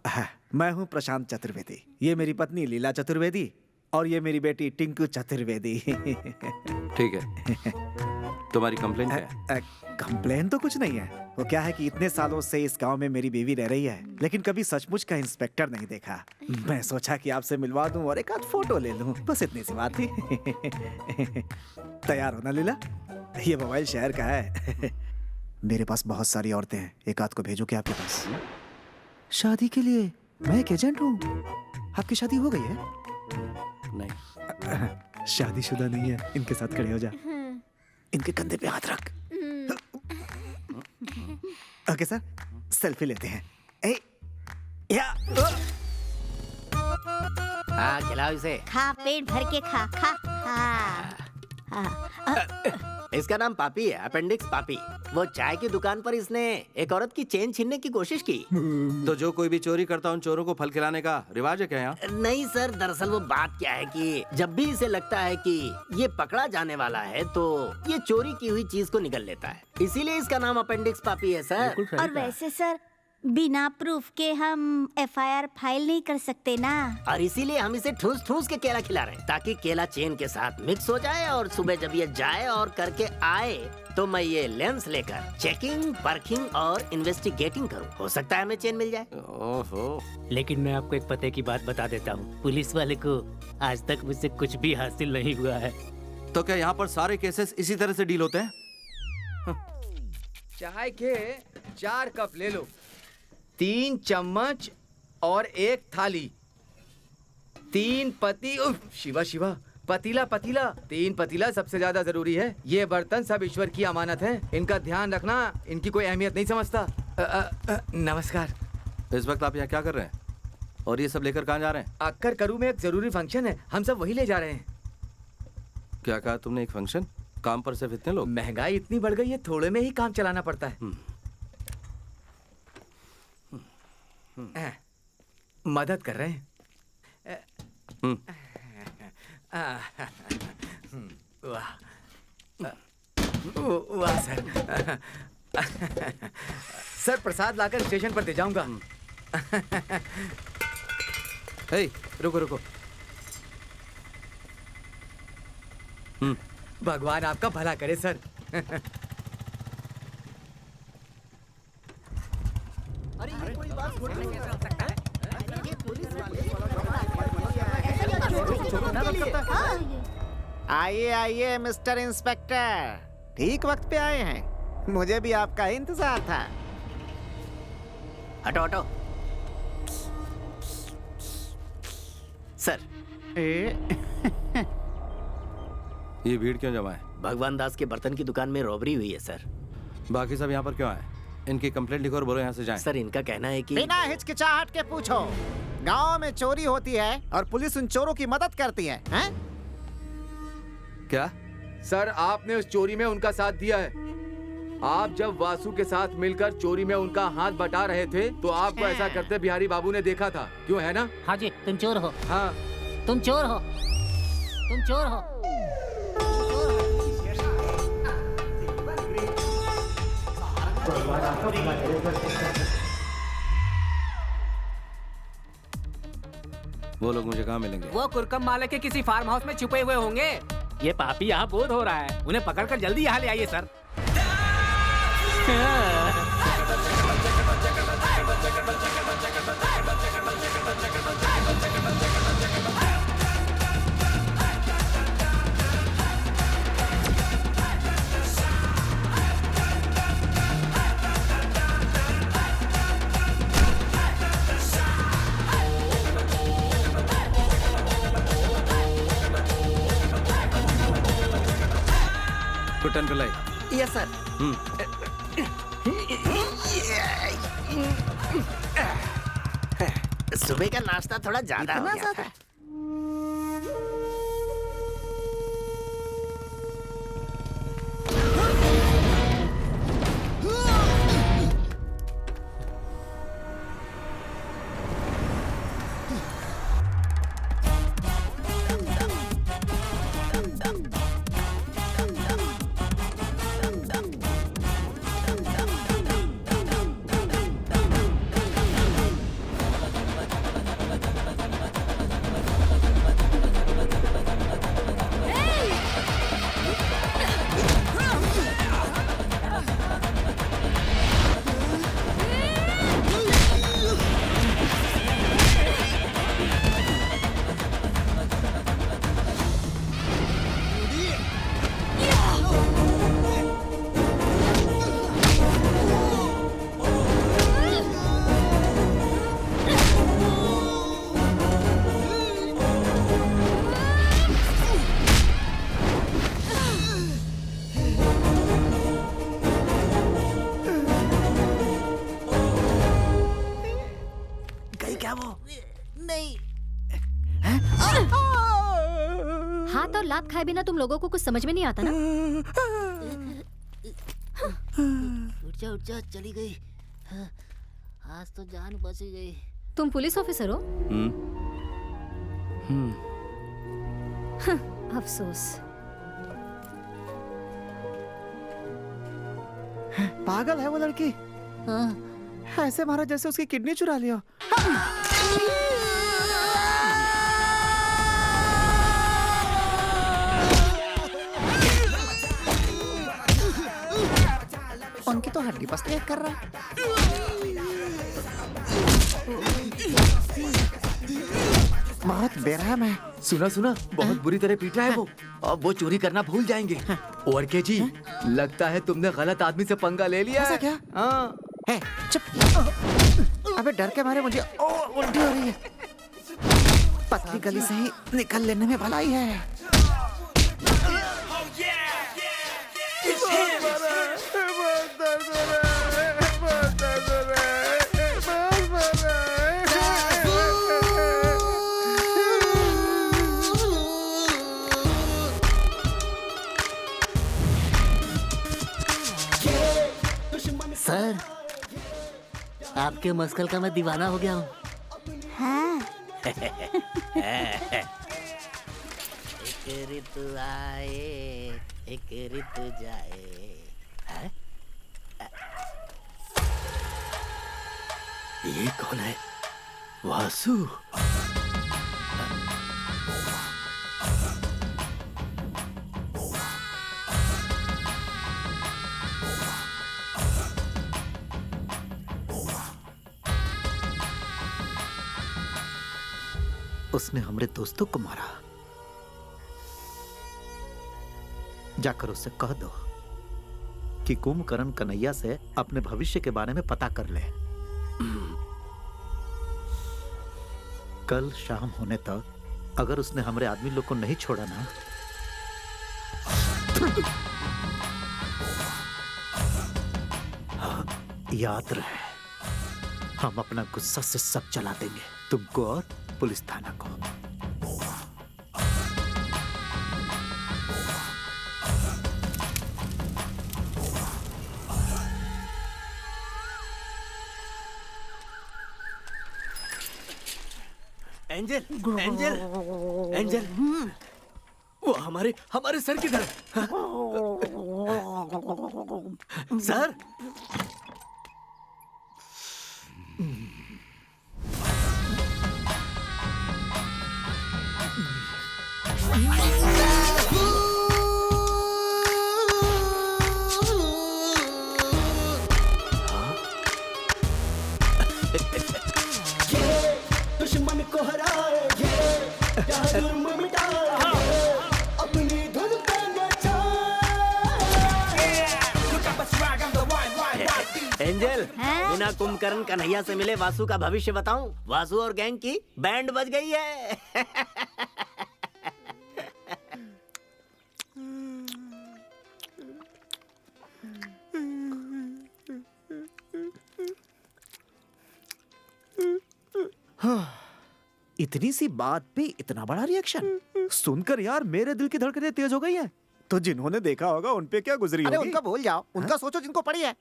मैं हूँ प्रशांत चतुर्वेदी, ये मेरी पत्नी लीला चतुर्वेदी और ये मेरी बेटी टिंकू चतुर्वेदी। ठीक है, तुम्हारी कंप्लेंट क्या है? कंप्लेन तो कुछ नहीं है। वो क्या है कि इतने सालों से इस गांव में मेरी बीवी रह रही है, लेकिन कभी सचमुच का इंस्पेक्टर नहीं देखा। मैं सोचा कि आपसे मिलवा दूं और एक आध फोटो ले लूं, बस इतनी सी बात थी। तैयार हो ना लीला? ये मोबाइल शहर का है। मेरे पास बहुत सारी औरतें हैं, एक आध को भेजो क्या आपके पास? शादी के लिए? मैं एक एजेंट हूँ। आपकी शादी हो गई है? नहीं। शादीशुदा नहीं है। इनके साथ खड़े हो जा, इनके कंधे पे हाथ रख। ओके सर, सेल्फी लेते हैं। हाँ, खिलाओ इसे। खा, पेट भर के खा खा। इसका नाम पापी है, अपेंडिक्स पापी। वो चाय की दुकान पर इसने एक औरत की चेन छीनने की कोशिश की। तो जो कोई भी चोरी करता उन चोरों को फल खिलाने का रिवाज है क्या यहाँ? नहीं सर, दरअसल वो बात क्या है कि जब भी इसे लगता है कि ये पकड़ा जाने वाला है तो ये चोरी की हुई चीज को निगल लेता है, इसीलिए इसका नाम अपेंडिक्स पापी है सर। और वैसे सर, बिना प्रूफ के हम FIR फाइल नहीं कर सकते ना। और इसीलिए हम इसे ठूस ठूस के केला खिला रहे हैं, ताकि केला चेन के साथ मिक्स हो जाए और सुबह जब ये जाए और करके आए तो मैं ये लेंस लेकर चेकिंग, परखिंग और इन्वेस्टिगेटिंग करूं। हो सकता है हमें चेन मिल जाए। ओहो। लेकिन मैं आपको एक पते की बात बता देता हूँ, पुलिस वाले को आज तक मुझसे कुछ भी हासिल नहीं हुआ है। तो क्या यहाँ पर सारे केसेस इसी तरह से डील होते हैं? चाय के 4 कप ले लो, 3 चम्मच और 1 थाली, 3 पति, शिवा शिवा, पतीला पतीला, 3 पतीला सबसे ज्यादा जरूरी है। ये बर्तन सब ईश्वर की अमानत है, इनका ध्यान रखना, इनकी कोई अहमियत नहीं समझता। नमस्कार। इस वक्त आप यहाँ क्या कर रहे हैं और ये सब लेकर कहाँ जा रहे हैं? अक्कर करू में एक जरूरी फंक्शन है, हम सब वही ले जा रहे हैं। क्या कहा तुमने? एक फंक्शन? काम पर सिर्फ इतने लोग? महंगाई इतनी बढ़ गई है, थोड़े में ही काम चलाना पड़ता है। मदद कर रहे हैं। वाह वाह सर। सर प्रसाद लाकर स्टेशन पर दे जाऊंगा। हे, रुको रुको। भगवान आपका भला करे सर। अरे ये कोई बात छोड़ने कैसे हो सकता है? ये पुलिस वाले। आइए आइए मिस्टर इंस्पेक्टर, ठीक वक्त पे आए हैं। मुझे भी आपका इंतजार था। हटो हटो। सर, ये भीड़ क्यों जमा है? भगवान दास के बर्तन की दुकान में रॉबरी हुई है सर। बाकी सब यहाँ पर क्यों आए? इनकी कंप्लेंट लिखो और बोलो यहाँ से जाएं। सर इनका कहना है कि बिना हिचकिचाहट के पूछो। गांव में चोरी होती है और पुलिस उन चोरों की मदद करती है, हैं? क्या? सर आपने उस चोरी में उनका साथ दिया है। आप जब वासु के साथ मिलकर चोरी में उनका हाथ बटा रहे थे तो आपको ऐसा करते बिहारी बाबू ने देखा था, क्यों है ना? हाँ जी, तुम चोर हो। हाँ, तुम चोर हो, तुम चोर हो। वो लोग मुझे कहाँ मिलेंगे? वो कुरकम मालिक के किसी फार्म हाउस में छुपे हुए होंगे। ये पापी यहाँ बोध हो रहा है, उन्हें पकड़कर जल्दी यहाँ ले आइए sir. Kutton Pillai. Yes sir. सुबह का नाश्ता थोड़ा ज्यादा हो गया था। क्या वो? नहीं। हाथ और लात खाए बिना तुम लोगों को कुछ समझ में नहीं आता ना? उठ जा चली गई। आज तो जान बच गई। तुम पुलिस ऑफिसर हो? अफसोस। पागल है वो लड़की। ऐसे मारा जैसे उसकी किडनी चुरा लिया। उनकी तो हड्डी पसली कर रहा। बहुत बेरहम है। सुना बहुत बुरी तरह पीटा है वो। अब वो चोरी करना भूल जाएंगे। और के जी, लगता है तुमने गलत आदमी से पंगा ले लिया। ऐसा क्या? है, चुप। अबे डर के मारे मुझे उल्टी हो रही है। पतली गली से ही निकल लेने में भलाई है। सर, आपके मस्कल का मैं दीवाना हो गया हूँ। हाँ। एक ऋतु आए, एक ऋतु जाए। हैं? ये कौन है? वासु। उसने हमारे दोस्तों को मारा। जाकर उससे कह दो कि कुंभकर्ण कन्हैया से अपने भविष्य के बारे में पता कर ले। कल शाम होने तक अगर उसने हमारे आदमी लोग को नहीं छोड़ा ना, याद रहे हम अपना गुस्सा से सब जला देंगे, तुमको और पुलिस थाना को। एंजल, एंजल, एंजल, वो हमारे सर किधर है? सर, दुश्मन को हराए, यहाँ जुर्म मिटाए, अपनी धुन पे नचाए। एंजल, बिना कुंभकर्ण कन्हैया से मिले वासु का भविष्य बताऊं? वासु और गैंग की बैंड बज गई है। इतनी सी बात पे इतना बड़ा रिएक्शन सुनकर यार मेरे दिल की धड़कनें तेज हो गई हैं। तो जिन्होंने देखा होगा उन पे क्या गुजरी होगी? अरे उनका भूल जाओ, उनका सोचो जिनको पड़ी है।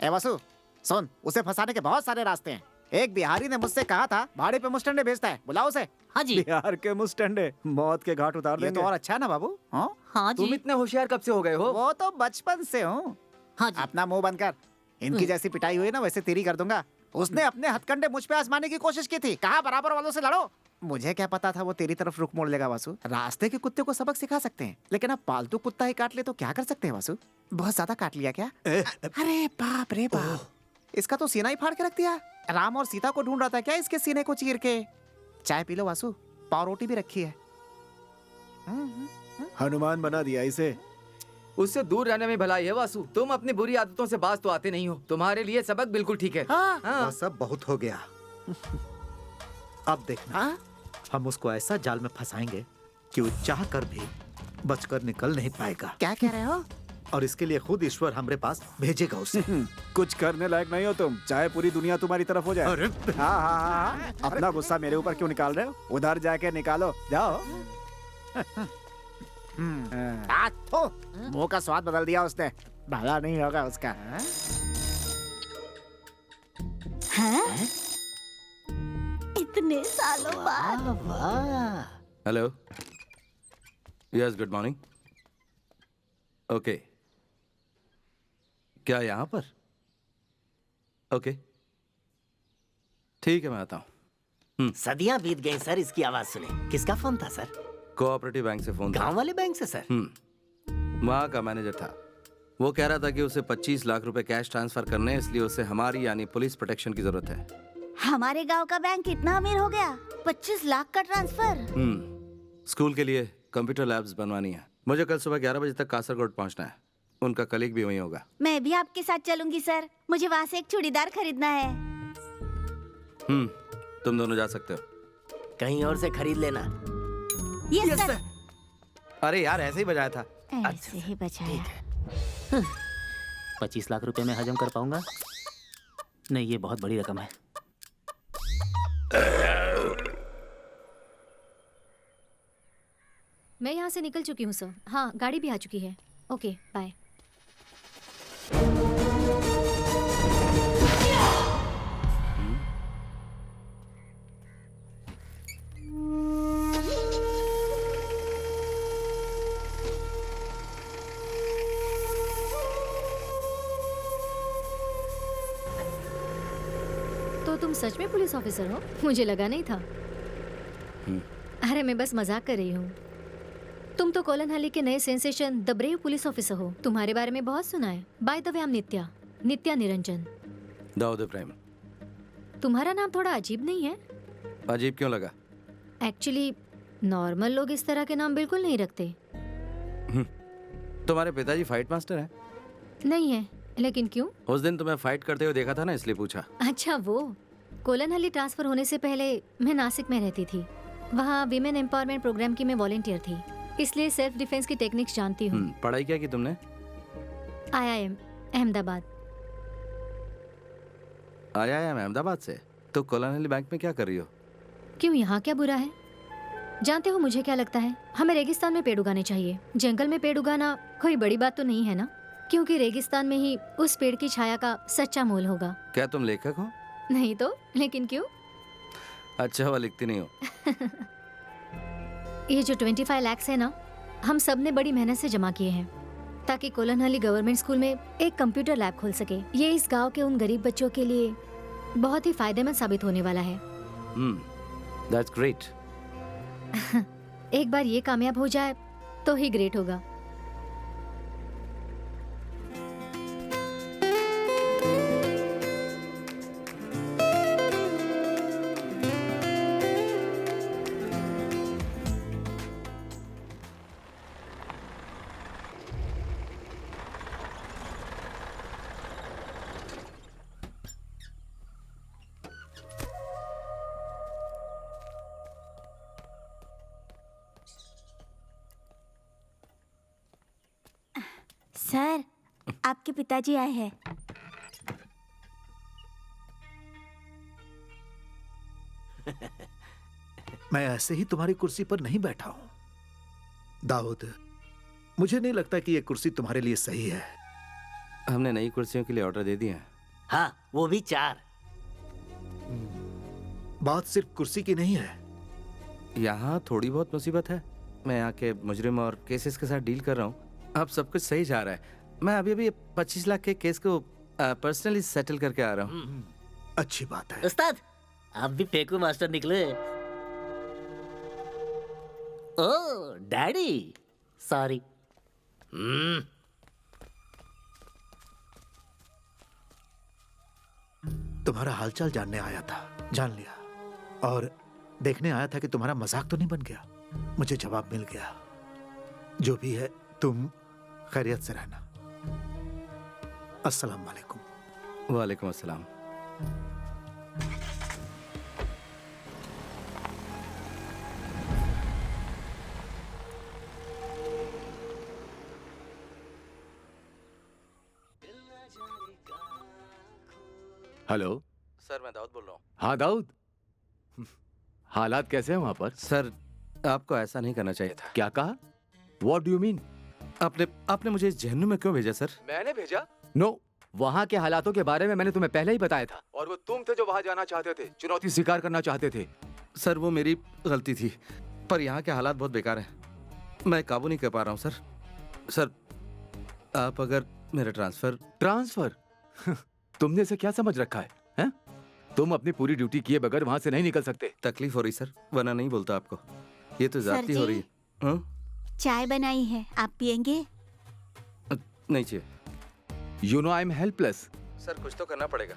ए वासु, सुन, उसे फंसाने के बहुत सारे रास्ते हैं। एक बिहारी ने मुझसे कहा था भाड़े पे मुस्टंडे भेजता है, बुलाओ उसे। हाँ जी। बिहार के मुस्टंडे मौत के घाट उतार ये देंगे। तो और अच्छा है ना बाबू। हाँ जी। तुम इतने होशियार कब से हो गए हो? वो तो बचपन से हूँ। हाँ जी। अपना मुंह बंद कर। इनकी जैसी पिटाई हुई ना वैसे तेरी कर दूंगा। उसने अपने हथकंडे मुझ पे आजमाने की कोशिश की थी, कहा बराबर वालों से लड़ो। मुझे क्या पता था वो तेरी तरफ रुख मोड़ लेगा वासु। रास्ते के कुत्ते को सबक सिखा सकते हैं, लेकिन अब पालतू कुत्ता ही काट ले तो क्या कर सकते हैं वासु? बहुत ज्यादा काट लिया क्या? अरे बाप रे बाप, इसका तो सीना ही फाड़ के रख दिया। राम और सीता को ढूंढ रहा था क्या इसके सीने को चीर के? चाय पी लो वासु, पाव रोटी भी रखी है। हनुमान बना दिया इसे। उससे दूर रहने में भलाई है वासु। तुम अपनी बुरी आदतों से बाज तो आते नहीं हो। तुम्हारे लिए सबक बिल्कुल ठीक है। वह सब बहुत हो गया। अब देखना, हम उसको ऐसा जाल में फंसाएंगे कि वो चाह कर भी बचकर निकल नहीं पाएगा। क्या कह रहे हो? और इसके लिए खुद ईश्वर हमारे पास भेजेगा उसे। कुछ करने लायक नहीं हो तुम, चाहे पूरी दुनिया तुम्हारी तरफ हो जाए। अरे हाँ हाँ हाँ हाँ। अपना गुस्सा मेरे ऊपर क्यों निकाल रहे हो? उधर जाके निकालो, जाओ। मुंह का स्वाद बदल दिया उसने, भला नहीं होगा उसका। हाँ? इतने सालों बाद। Hello, yes, good morning. Okay, क्या यहाँ पर? ओके, ठीक है, मैं आता हूँ। सदियां बीत गई सर, इसकी आवाज सुने। किसका फोन था सर? कोऑपरेटिव बैंक से फोन था। गांव वाले बैंक से सर? वहाँ का मैनेजर था। वो कह रहा था कि उसे 25 लाख रुपए कैश ट्रांसफर करने हैं, इसलिए उसे हमारी यानी पुलिस प्रोटेक्शन की जरूरत है। हमारे गांव का बैंक इतना अमीर हो गया? 25 लाख का ट्रांसफर? स्कूल के लिए कंप्यूटर लैब्स बनवानी है। मुझे कल सुबह 11 बजे तक कासरगोड पहुँचना है। उनका कलीग भी वहीं होगा। मैं भी आपके साथ चलूंगी सर, मुझे वहाँ से एक चूड़ीदार खरीदना है। तुम दोनों जा सकते हो। कहीं और से खरीद लेना। Yes sir. अरे यार, ऐसे ही बजाया था। ऐसे ही बचाया। 25 लाख रुपए में हजम कर पाऊंगा? नहीं, ये बहुत बड़ी रकम है। मैं यहाँ से निकल चुकी हूँ सर। हाँ, गाड़ी भी आ चुकी है। Okay, bye. तो तुम सच में पुलिस ऑफिसर हो? मुझे लगा नहीं था। अरे मैं बस मजाक कर रही हूँ। तुम तो कोलनहल्ली के नए sensation the brave police officer हो। तुम्हारे बारे में बहुत सुना है। By the way, I am Nitya Niranjan. Dawood Ibrahim. तुम्हारा नाम थोड़ा अजीब नहीं है? अजीब क्यों लगा? एक्चुअली नॉर्मल लोग इस तरह के नाम बिल्कुल नहीं रखते। तुम्हारे पिताजी फाइट मास्टर हैं? नहीं है, लेकिन क्यों? उस दिन तुम्हें फाइट करते हुए देखा था ना, इसलिए पूछा। अच्छा, वो कोलनहल्ली ट्रांसफर होने से पहले मैं नासिक में रहती थी। वहाँ विमेन एम्पावरमेंट प्रोग्राम की मैं वॉलंटियर थी, इसलिए सेल्फ डिफेंस की टेक्निक्स जानती हूँ। पढ़ाई क्या की तुमने? IIM अहमदाबाद। IIM अहमदाबाद से? तो कोलनहल्ली बैंक में क्या कर रही हो? क्यों, यहाँ क्या बुरा है? जानते हो मुझे क्या लगता है? हमें रेगिस्तान में पेड़ उगाने चाहिए। जंगल में पेड़ उगाना कोई बड़ी बात तो नहीं है ना, क्योंकि रेगिस्तान में ही उस पेड़ की छाया का सच्चा मोल होगा। क्या तुम लेखक हो? नहीं तो, लेकिन क्यों? अच्छा हुआ लिखती नहीं हो। ये जो 25 लाख है ना, हम सब ने बड़ी मेहनत से जमा किए हैं ताकि कोलनहल्ली गवर्नमेंट स्कूल में एक कंप्यूटर लैब खोल सके। ये इस गांव के उन गरीब बच्चों के लिए बहुत ही फायदेमंद साबित होने वाला है। That's great. एक बार ये कामयाब हो जाए तो ही ग्रेट होगा। सर, आपके पिताजी आए हैं। मैं ऐसे ही तुम्हारी कुर्सी पर नहीं बैठा हूं दाऊद। मुझे नहीं लगता कि यह कुर्सी तुम्हारे लिए सही है। हमने नई कुर्सियों के लिए ऑर्डर दे दिए हैं। हाँ, वो भी 4। बात सिर्फ कुर्सी की नहीं है। यहाँ थोड़ी बहुत मुसीबत है। मैं यहाँ के मुजरिम और केसेस के साथ डील कर रहा हूँ। अब सब कुछ सही जा रहा है। मैं अभी 25 लाख के केस को पर्सनली सेटल करके आ रहा हूँ। अच्छी बात है। उस्ताद, आप भी फेंकू मास्टर निकले। ओह डैडी, सॉरी। तुम्हारा हालचाल जानने आया था, जान लिया। और देखने आया था कि तुम्हारा मजाक तो नहीं बन गया। मुझे जवाब मिल गया। जो भी है, तुम खैरियत से रहना। अस्सलाम वालेकुम। वालेकुम अस्सलाम। हेलो सर मैं दाऊद बोल रहा हूँ। हाँ दाऊद, हालात कैसे हैं वहाँ पर? सर आपको ऐसा नहीं करना चाहिए था। क्या कहा? What do you mean? आपने मुझे इस जहन्नुम में क्यों भेजा सर? मैंने भेजा? नो, वहाँ के हालातों के बारे में मैंने तुम्हें पहले ही बताया था, और वो तुम थे जो वहाँ जाना चाहते थे, चुनौती स्वीकार करना चाहते थे। सर वो मेरी गलती थी, पर यहाँ के हालात बहुत बेकार हैं। मैं काबू नहीं कर पा रहा हूँ सर। सर आप अगर मेरा ट्रांसफर तुमने इसे क्या समझ रखा है, हैं? तुम अपनी पूरी ड्यूटी किए बगैर वहाँ से नहीं निकल सकते। तकलीफ हो रही सर, वरना नहीं बोलता आपको। ये तो जाती हो रही है। हाँ? चाय बनाई है, आप पियेंगे? नहीं चाहिए। You know I'm helpless. Sir कुछ तो करना पड़ेगा।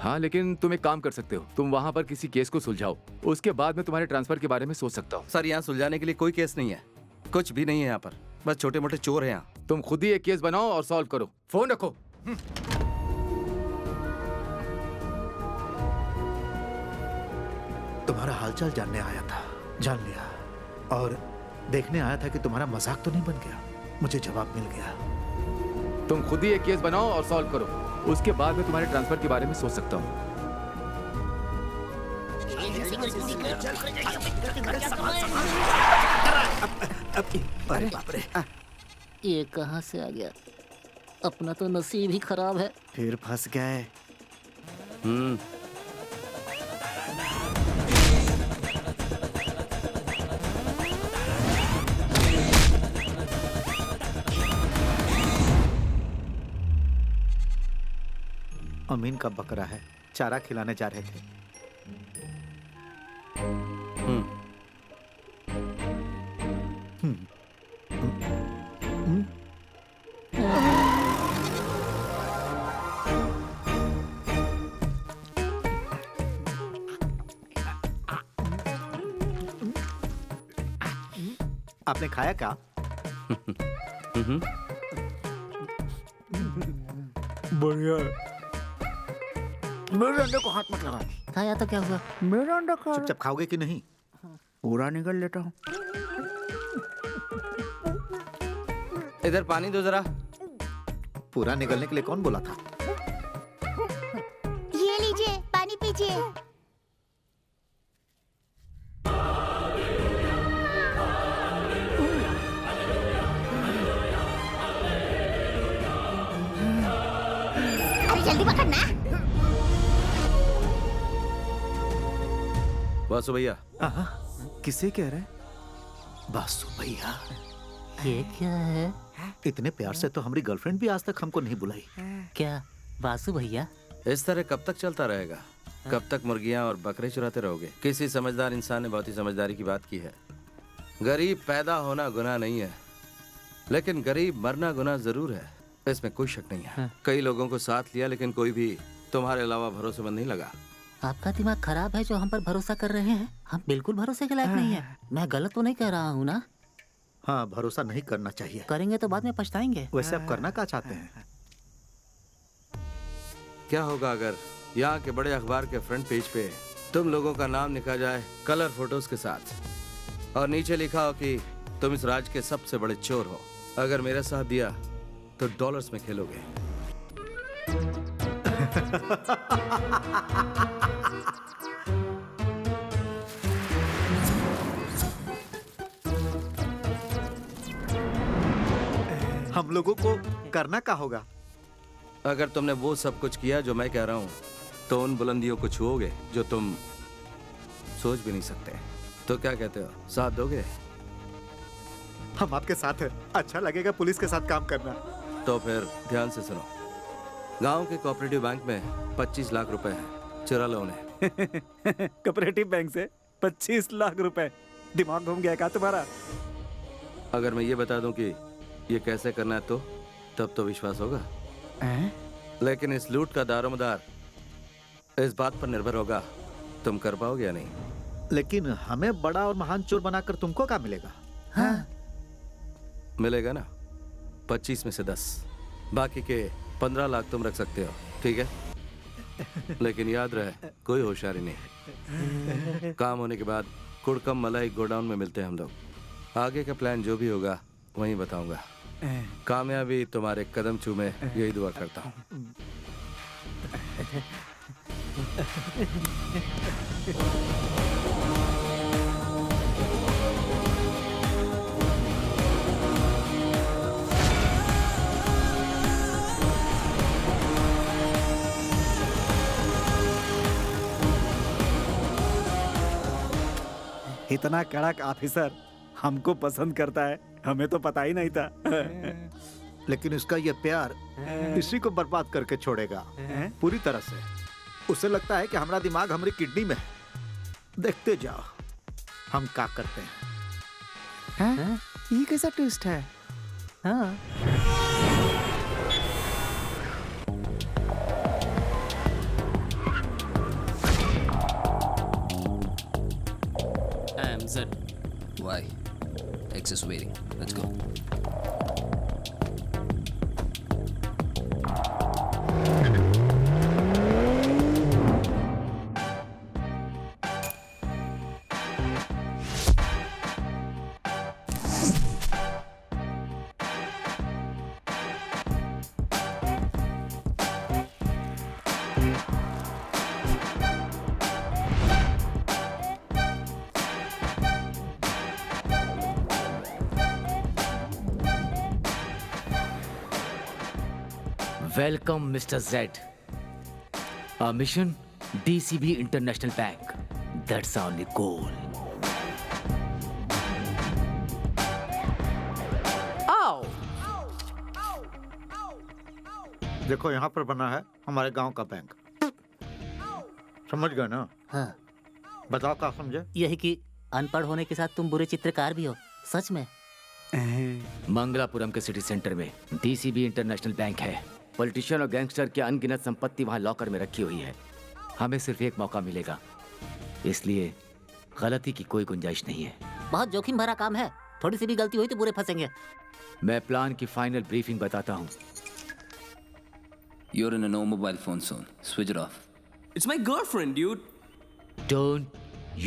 हाँ, लेकिन तुम एक काम कर सकते हो, तुम वहाँ पर किसी केस को सुलझाओ, उसके बाद मैं तुम्हारे ट्रांसफर के बारे में सोच सकता हूँ। सर यहाँ सुलझाने के लिए कोई केस नहीं है, कुछ भी नहीं है यहाँ पर, बस छोटे मोटे चोर हैं यहाँ। तुम खुद ही एक केस बनाओ और सॉल्व करो। फोन रखो। तुम्हारा हालचाल जानने आया था, जान लिया, और देखने आया था कि तुम्हारा मजाक तो नहीं बन गया। मुझे जवाब मिल गया। तुम खुद ही एक केस बनाओ और सॉल्व करो, उसके बाद मैं तुम्हारे ट्रांसफर के बारे में सोच सकता हूँ। अरे बाप रे, ये कहाँ से आ गया? अपना तो नसीब ही खराब है। फिर फंस गए। अमीन का बकरा है, चारा खिलाने जा रहे थे। आपने खाया क्या? बढ़िया। मेरे अंडे को हाथ मत लगा। खाया तो क्या हुआ? मेरा अंडा खा। चुपचाप खाओगे कि नहीं? पूरा निकल लेता हूँ। इधर पानी दो जरा। पूरा निकलने के लिए कौन बोला था? ये लीजिए, पानी पीजिए। अरे जल्दी पकड़ना। वासु भैया। किसे कह रहे? वासु भैया। ये क्या है? इतने प्यार से तो हमारी गर्लफ्रेंड भी आज तक हमको नहीं बुलाई। क्या वासु भैया? इस तरह कब तक चलता रहेगा? कब तक मुर्गियां और बकरे चुराते रहोगे? किसी समझदार इंसान ने बहुत ही समझदारी की बात की है। गरीब पैदा होना गुनाह नहीं है, लेकिन गरीब मरना गुनाह जरूर है, इसमें कोई शक नहीं है। कई लोगों को साथ लिया, लेकिन कोई भी तुम्हारे अलावा भरोसेमंद नहीं लगा। आपका दिमाग खराब है जो हम पर भरोसा कर रहे हैं। हम बिल्कुल भरोसे के लायक नहीं है। मैं गलत तो नहीं कह रहा हूँ ना? हाँ, भरोसा नहीं करना चाहिए। करेंगे तो बाद में पछताएंगे। वैसे आप करना क्या चाहते हैं? क्या होगा अगर यहाँ के बड़े अखबार के फ्रंट पेज पे तुम लोगों का नाम लिखा जाए कलर फोटोज के साथ, और नीचे लिखा हो कि तुम इस राज्य के सबसे बड़े चोर हो। अगर मेरा साथ दिया तो डॉलर्स में खेलोगे। हम लोगों को करना क्या होगा? अगर तुमने वो सब कुछ किया जो मैं कह रहा हूँ, तो उन बुलंदियों को छुओगे जो तुम सोच भी नहीं सकते। तो क्या कहते हो, साथ दोगे? हम आपके साथ हैं। अच्छा लगेगा पुलिस के साथ काम करना। तो फिर ध्यान से सुनो। गांव के कोऑपरेटिव बैंक में 25 लाख रुपए हैं, चुरा लो उन्हें। कोऑपरेटिव बैंक से 25 लाख रुपए? दिमाग घूम गया क्या तुम्हारा? अगर मैं ये बता दूं कि ये कैसे करना है, तो तब तो विश्वास होगा। लेकिन इस लूट का दारोमदार इस बात पर निर्भर होगा तुम कर पाओगे या नहीं। लेकिन हमें बड़ा और महान चोर बनाकर तुमको क्या मिलेगा? हाँ। मिलेगा ना 25 में से 10, बाकी के 15 लाख तुम रख सकते हो, ठीक है? लेकिन याद रहे, कोई होशियारी नहीं। काम होने के बाद कुड़कम मलाई गोडाउन में मिलते हैं हम लोग। आगे का प्लान जो भी होगा वहीं बताऊंगा। कामयाबी तुम्हारे कदम चूमे, यही दुआ करता हूँ। इतना कड़क ऑफिसर हमको पसंद करता है, हमें तो पता ही नहीं था। लेकिन उसका ये प्यार इसी को बर्बाद करके छोड़ेगा पूरी तरह से। उसे लगता है कि हमारा दिमाग हमारी किडनी में है। देखते जाओ हम क्या करते हैं। हाँ? ये कैसा ट्विस्ट है? हाँ। Z. Why? X is waiting. Let's go. Welcome, Mr. Z. Our mission, DCB International Bank. That's our only goal. आओ। देखो यहाँ पर बना है हमारे गांव का बैंक। समझ गए ना? हाँ। बताओ क्या समझे? यही कि अनपढ़ होने के साथ तुम बुरे चित्रकार भी हो। सच में? मंगलापुरम के सिटी सेंटर में डीसीबी इंटरनेशनल बैंक है। पॉलिटिशियन और गैंगस्टर की अनगिनत संपत्ति वहाँ लॉकर में रखी हुई है। हमें सिर्फ एक मौका मिलेगा, इसलिए गलती की कोई गुंजाइश नहीं है। बहुत जोखिम भरा काम है, थोड़ी सी भी गलती हुई तो बुरे फंसेंगे। मैं प्लान की फाइनल ब्रीफिंग बताता हूँ। You're in a no mobile phone zone. Switch it off. It's my girlfriend, dude. Don't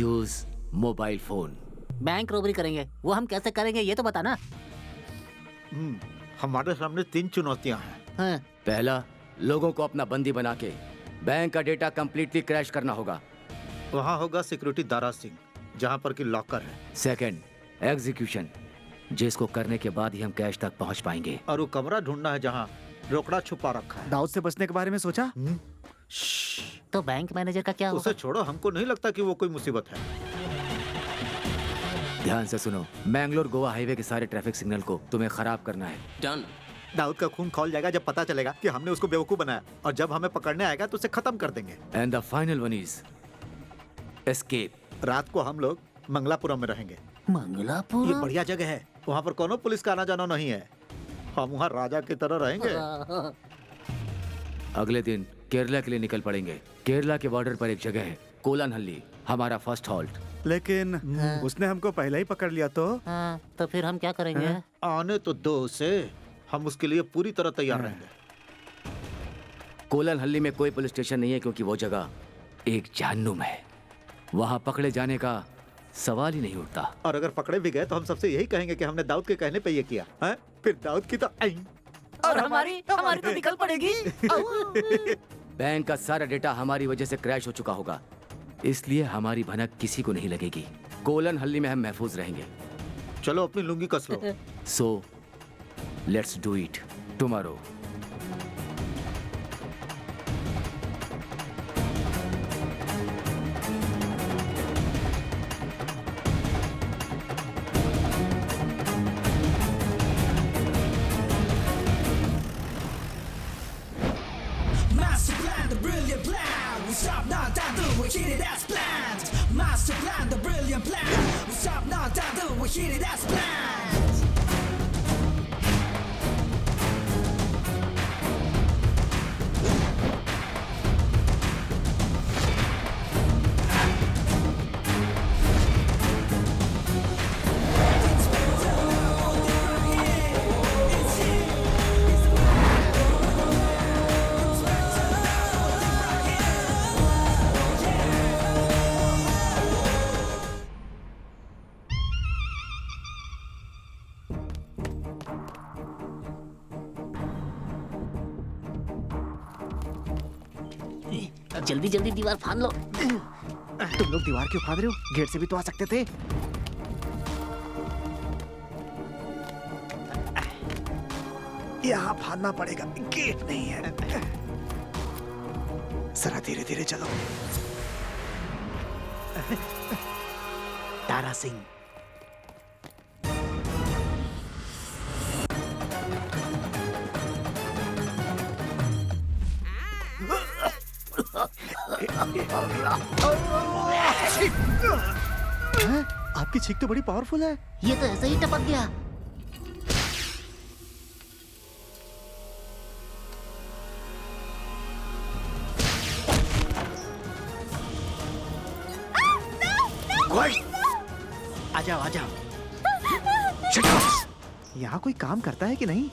use mobile phone. Bank robbery करेंगे, वो हम कैसे करेंगे ये तो बताना। हमारे सामने 3 चुनौतियां हैं। हाँ। पहला, लोगों को अपना बंदी बना के बैंक का डेटा कंप्लीटली क्रैश करना होगा। वहाँ होगा सिक्योरिटी दारा सिंह, जहाँ पर कि लॉकर है। सेकंड, एग्जीक्यूशन, जिसको करने के बाद ही हम कैश तक पहुँच पाएंगे। और वो कमरा ढूंढना है जहाँ रोकड़ा छुपा रखा है। दाऊद से बचने के बारे में सोचा? तो बैंक मैनेजर का क्या होगा? उसे छोड़ो, हमको नहीं लगता कि वो कोई मुसीबत है। ध्यान से सुनो, मैंगलोर गोवा हाईवे के सारे ट्रैफिक सिग्नल को तुम्हें खराब करना है। Done. दाऊद का खून खौल जाएगा जब पता चलेगा कि हमने उसको बेवकूफ बनाया, और जब हमें पकड़ने आएगा तो उसे खत्म कर देंगे। And the final one is escape. रात को हम लोग मंगलापुरम में रहेंगे। मंगलापुरम? ये बढ़िया जगह है, वहाँ पर कोनो पुलिस का आना जाना नहीं है। हम वहाँ राजा की तरह रहेंगे। अगले दिन केरला के लिए निकल पड़ेंगे। केरला के बॉर्डर पर एक जगह है, कोलानहल्ली, हमारा फर्स्ट हॉल्ट। लेकिन उसने हमको पहले ही पकड़ लिया तो? हाँ, तो फिर हम क्या करेंगे? आने तो दो उसे, हम उसके लिए पूरी तरह तैयार रहेंगे। कोलानहल्ली में कोई पुलिस स्टेशन नहीं है क्योंकि वो जगह एक जहन्नुम है। वहाँ पकड़े जाने का सवाल ही नहीं उठता। और अगर पकड़े भी गए तो हम सबसे यही कहेंगे कि हमने दाऊद के कहने पे ये किया है। फिर दाऊद की तो और हमारी तो निकल पड़ेगी। बैंक का सारा डेटा हमारी वजह से क्रैश हो चुका होगा, इसलिए हमारी भनक किसी को नहीं लगेगी। कोलानहल्ली में हम महफूज रहेंगे। चलो अपनी लुंगी कस लो। So let's do it tomorrow. Master plan, the brilliant plan. We stop now, down, do we hit it as planned. Master plan, the brilliant plan. We stop now, down, do we hit it as planned. जल्दी जल्दी दीवार फाड़ लो। तुम लोग दीवार क्यों फाड़ रहे हो? गेट से भी तो आ सकते थे। यहाँ फाड़ना पड़ेगा, गेट नहीं है। जरा धीरे धीरे चलो। तारा सिंह। आपकी छींक तो बड़ी पावरफुल है। ये तो ऐसे ही टपक गया। आ जाओ आ जाओ। यहाँ कोई काम करता है कि नहीं?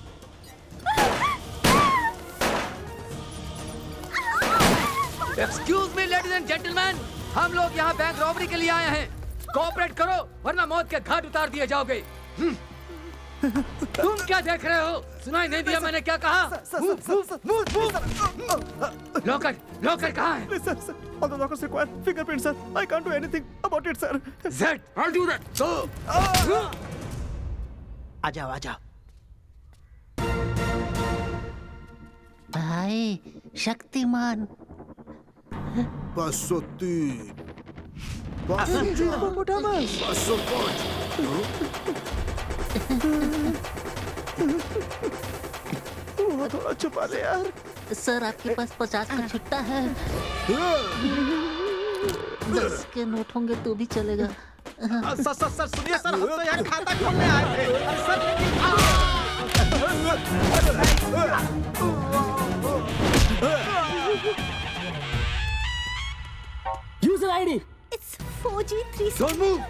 Excuse me ladies and gentleman, हम लोग यहाँ बैंक रॉबरी के लिए आए हैं। कोऑपरेट करो वरना मौत के घाट उतार दिए जाओगे। तुम क्या देख रहे हो? सुनाई नहीं दिया मैंने क्या कहा? लॉकर लॉकर कहाँ है? Sir, all the lockers require fingerprint, sir. I can't do anything about it, sir. Zed, I'll do that. So, आ जाओ आ जाओ। भाई शक्तिमान। थोड़ा छुपा दे यार। सर आपके पास 50 का छुट्टा है। 10 के नोट होंगे तो भी चलेगा। सर सुनिए सर, हम तो यहाँ खाता खोलने आए थे। User ID. It's 4G3. Don't move.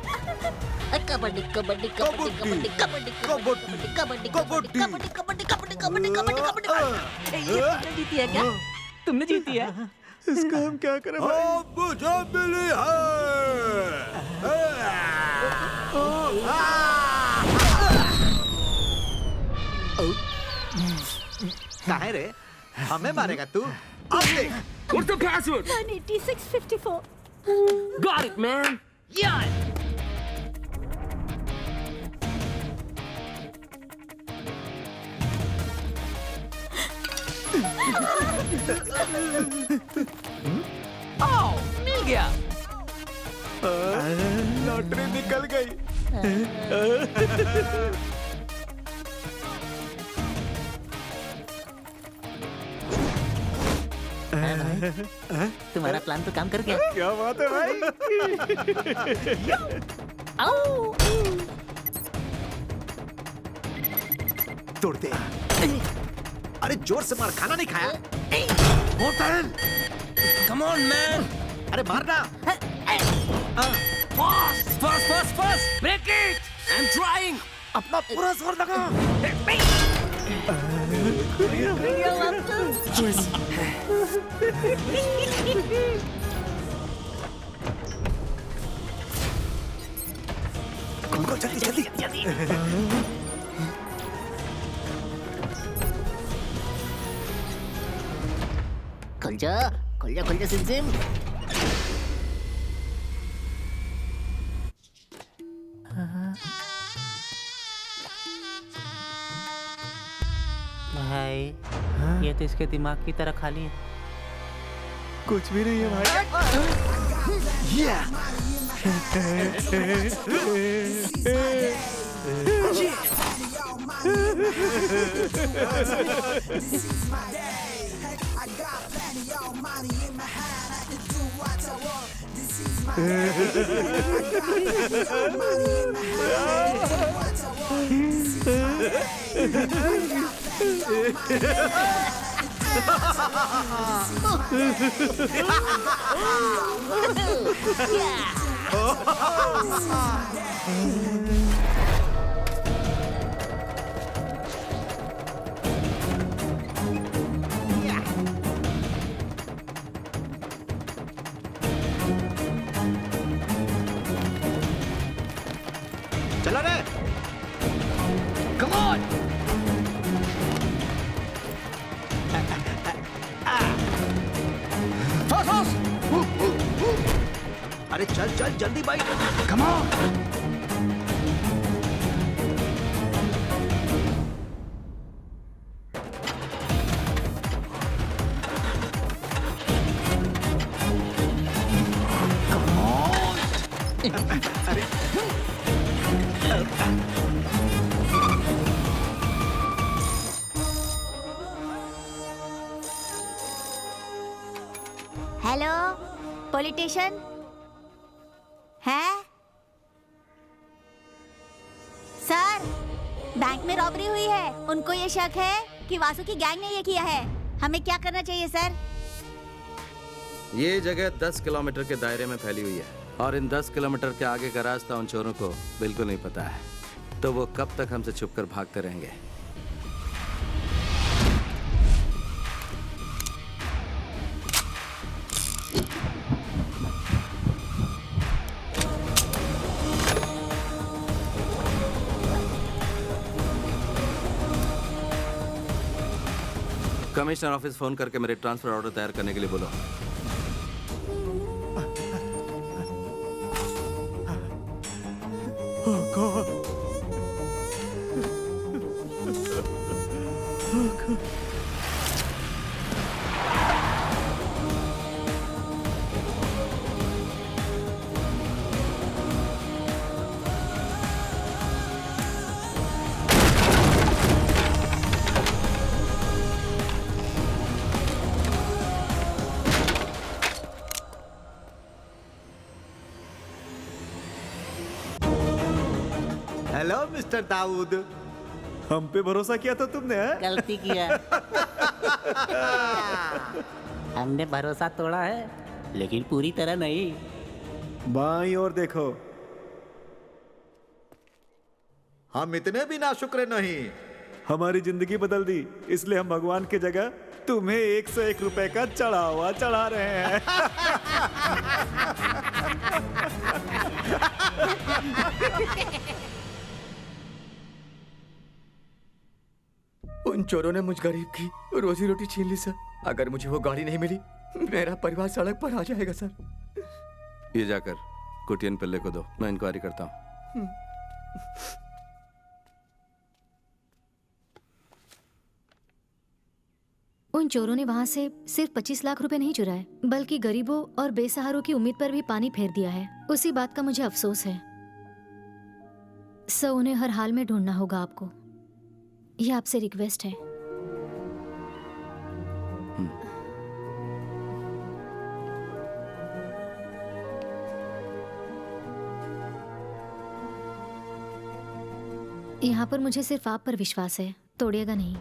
Kabaddi kabaddi kabaddi kabaddi kabaddi kabaddi kabaddi kabaddi kabaddi kabaddi kabaddi kabaddi kabaddi kabaddi. ये तुमने जीती है क्या? तुमने जीती है? इसका हम क्या करें भाई? मुझे मिली कहाँ रे? हमें मारेगा तू? अब देख। What's the password? 18654. Got it, man. Yeah. मिल गया। लॉटरी निकल गई। तुम्हारा प्लान तो काम कर गया। क्या बात है भाई? आओ। तोड़ दे। अरे जोर से मार, खाना नहीं खाया? Come on, man. अरे मारना। Fast. Break it. I'm trying. अपना पूरा जोर लगा। जल्दी। खुल जा सिम। भाई ये तो इसके दिमाग की तरह खाली है। कुछ भी नहीं है चलो रे। Come on. Fast. अरे चल चल जल्दी bike. Come on. Hello politician है सर, बैंक में रॉबरी हुई है। उनको ये शक है कि वासु की गैंग ने ये किया है। हमें क्या करना चाहिए सर? ये जगह 10 किलोमीटर के दायरे में फैली हुई है और इन 10 किलोमीटर के आगे का रास्ता उन चोरों को बिल्कुल नहीं पता है, तो वो कब तक हमसे छुपकर भागते रहेंगे। कमिश्नर ऑफिस फोन करके मेरे ट्रांसफर ऑर्डर तैयार करने के लिए बोलो। हेलो मिस्टर दाऊद, हम पे भरोसा किया था तुमने? गलती किया। हमने भरोसा तोड़ा है, लेकिन पूरी तरह नहीं। बाईं ओर देखो। हम इतने भी नाशुक्र नहीं। हमारी जिंदगी बदल दी, इसलिए हम भगवान की जगह तुम्हें 101 रुपए का चढ़ावा चढ़ा रहे हैं। उन चोरों ने मुझ गरीब की रोजी रोटी छीन ली सर। अगर मुझे वो गाड़ी नहीं मिली, मेरा परिवार सड़क पर आ जाएगा सर। ये जाकर कुटियन पिल्ले को दो, मैं इंक्वायरी करता हूँ। उन चोरों ने वहाँ से सिर्फ 25 लाख रुपए नहीं चुराए, बल्कि गरीबों और बेसहारों की उम्मीद पर भी पानी फेर दिया है। उसी बात का मुझे अफसोस है। सो उन्हें हर हाल में ढूंढना होगा आपको। ये आपसे रिक्वेस्ट है। यहाँ पर मुझे सिर्फ आप पर विश्वास है, तोड़िएगा नहीं।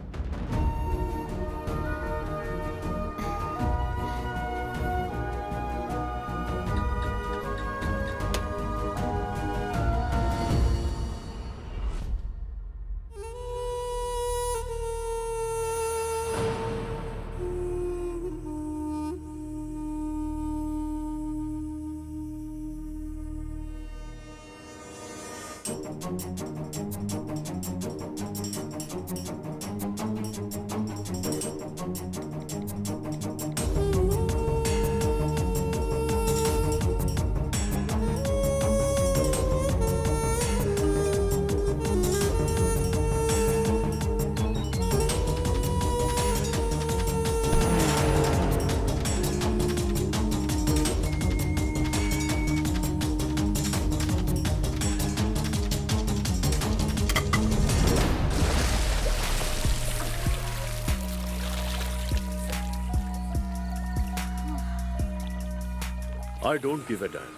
I don't give a dam.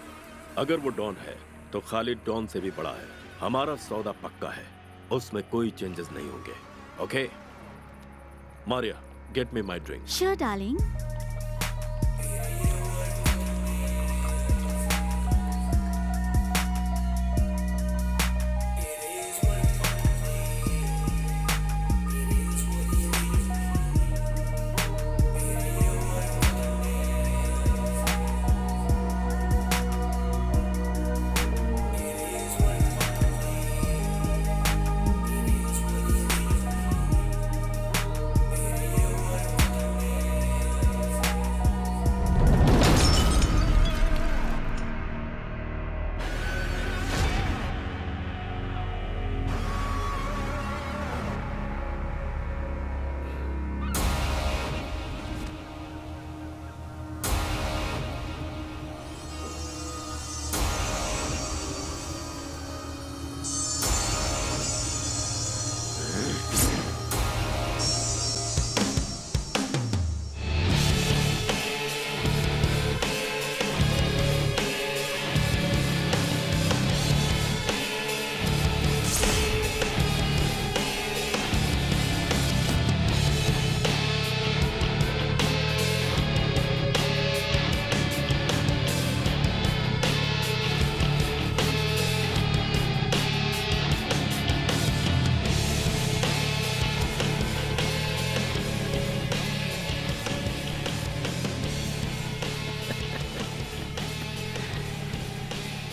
अगर वो डॉन है तो खालिद डॉन से भी बड़ा है। हमारा सौदा पक्का है, उसमें कोई चेंजेस नहीं होंगे। Okay Maria, get me my drink. Sure darling.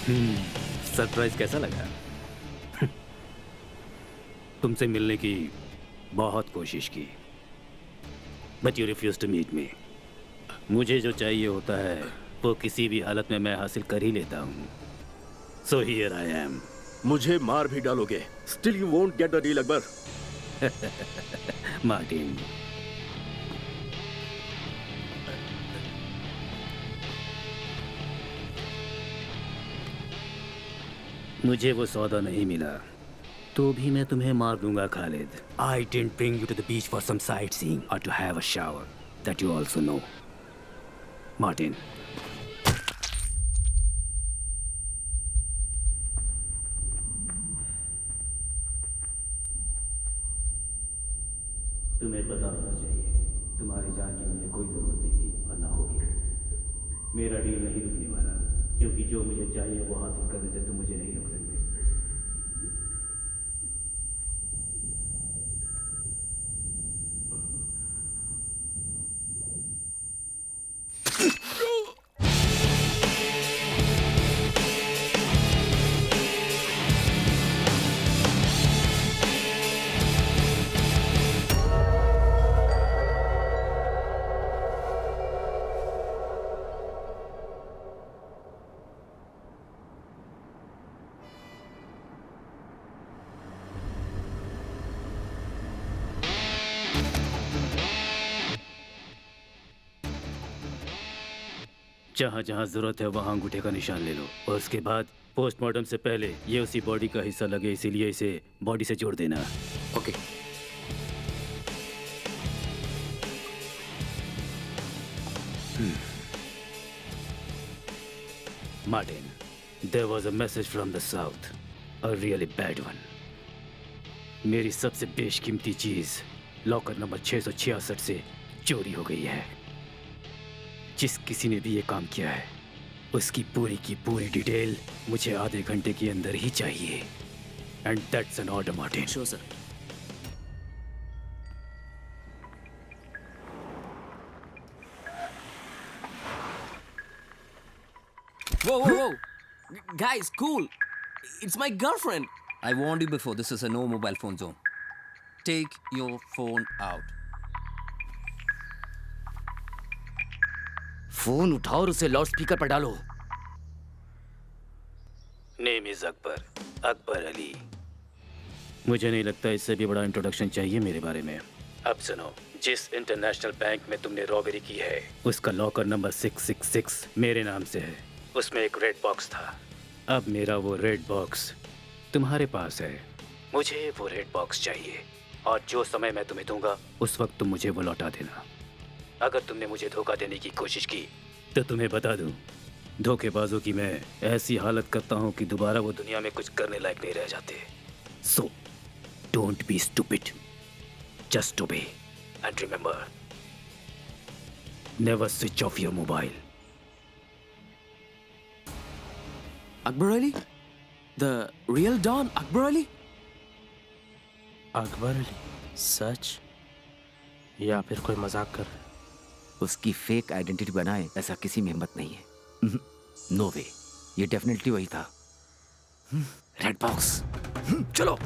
Surprise कैसा लगा? तुमसे मिलने की बहुत कोशिश की, but you refuse to meet me. मुझे जो चाहिए होता है वो किसी भी हालत में मैं हासिल कर ही लेता हूँ। So here I am. मुझे मार भी डालोगे, still you won't get the deal Akbar. Martin, मुझे वो सौदा नहीं मिला तो भी मैं तुम्हें मार दूंगा Khalid. I didn't bring you to the beach for some sightseeing or to have a shower. That you also know. Martin. तुम्हें पता होना चाहिए, तुम्हारी जान की मुझे कोई जरूरत नहीं थी और ना होगी। मेरा डील नहीं रुकने वाला, क्योंकि जो मुझे चाहिए वो हासिल करने से तुम मुझे नहीं रोक सकते। जहाँ जहाँ जरूरत है वहाँ अंगूठे का निशान ले लो और उसके बाद पोस्टमार्टम से पहले ये उसी बॉडी का हिस्सा लगे, इसीलिए इसे बॉडी से जोड़ देना। Okay. Martin, there was a message from the south, a really bad one. मेरी सबसे बेशकीमती चीज लॉकर नंबर 666 से चोरी हो गई है। जिस किसी ने भी ये काम किया है उसकी पूरी की पूरी डिटेल मुझे आधे घंटे के अंदर ही चाहिए। And that's an order Martin. Sure sir. Whoa, whoa, whoa! Guys, cool! It's my girlfriend! I warned you before, this is a no mobile phone zone. Take your phone out. Phone उठाओ और उसे लाउड स्पीकर पर डालो। Name is Akbar, Akbar Ali. मुझे नहीं लगता इससे भी बड़ा इंट्रोडक्शन चाहिए मेरे बारे में। अब सुनो, जिस इंटरनेशनल बैंक में तुमने रॉबरी की है उसका लॉकर नंबर 666 मेरे नाम से है। उसमें एक रेड बॉक्स था। अब मेरा वो रेड बॉक्स तुम्हारे पास है। मुझे वो रेड बॉक्स चाहिए और जो समय मैं तुम्हें दूंगा उस वक्त तुम मुझे वो लौटा देना। अगर तुमने मुझे धोखा देने की कोशिश की तो तुम्हें बता दूं, धोखेबाजों की मैं ऐसी हालत करता हूं कि दोबारा वो दुनिया में कुछ करने लायक नहीं रह जाते। So don't be stupid, just obey and remember, never switch off your mobile. Akbar Ali? The real Don Akbar Ali? Akbar Ali? सच या फिर कोई मजाक कर रहा है? उसकी फेक आइडेंटिटी बनाए ऐसा किसी में हिम्मत नहीं है। नो वे, ये डेफिनेटली वही था। रेड बॉक्स, चलो।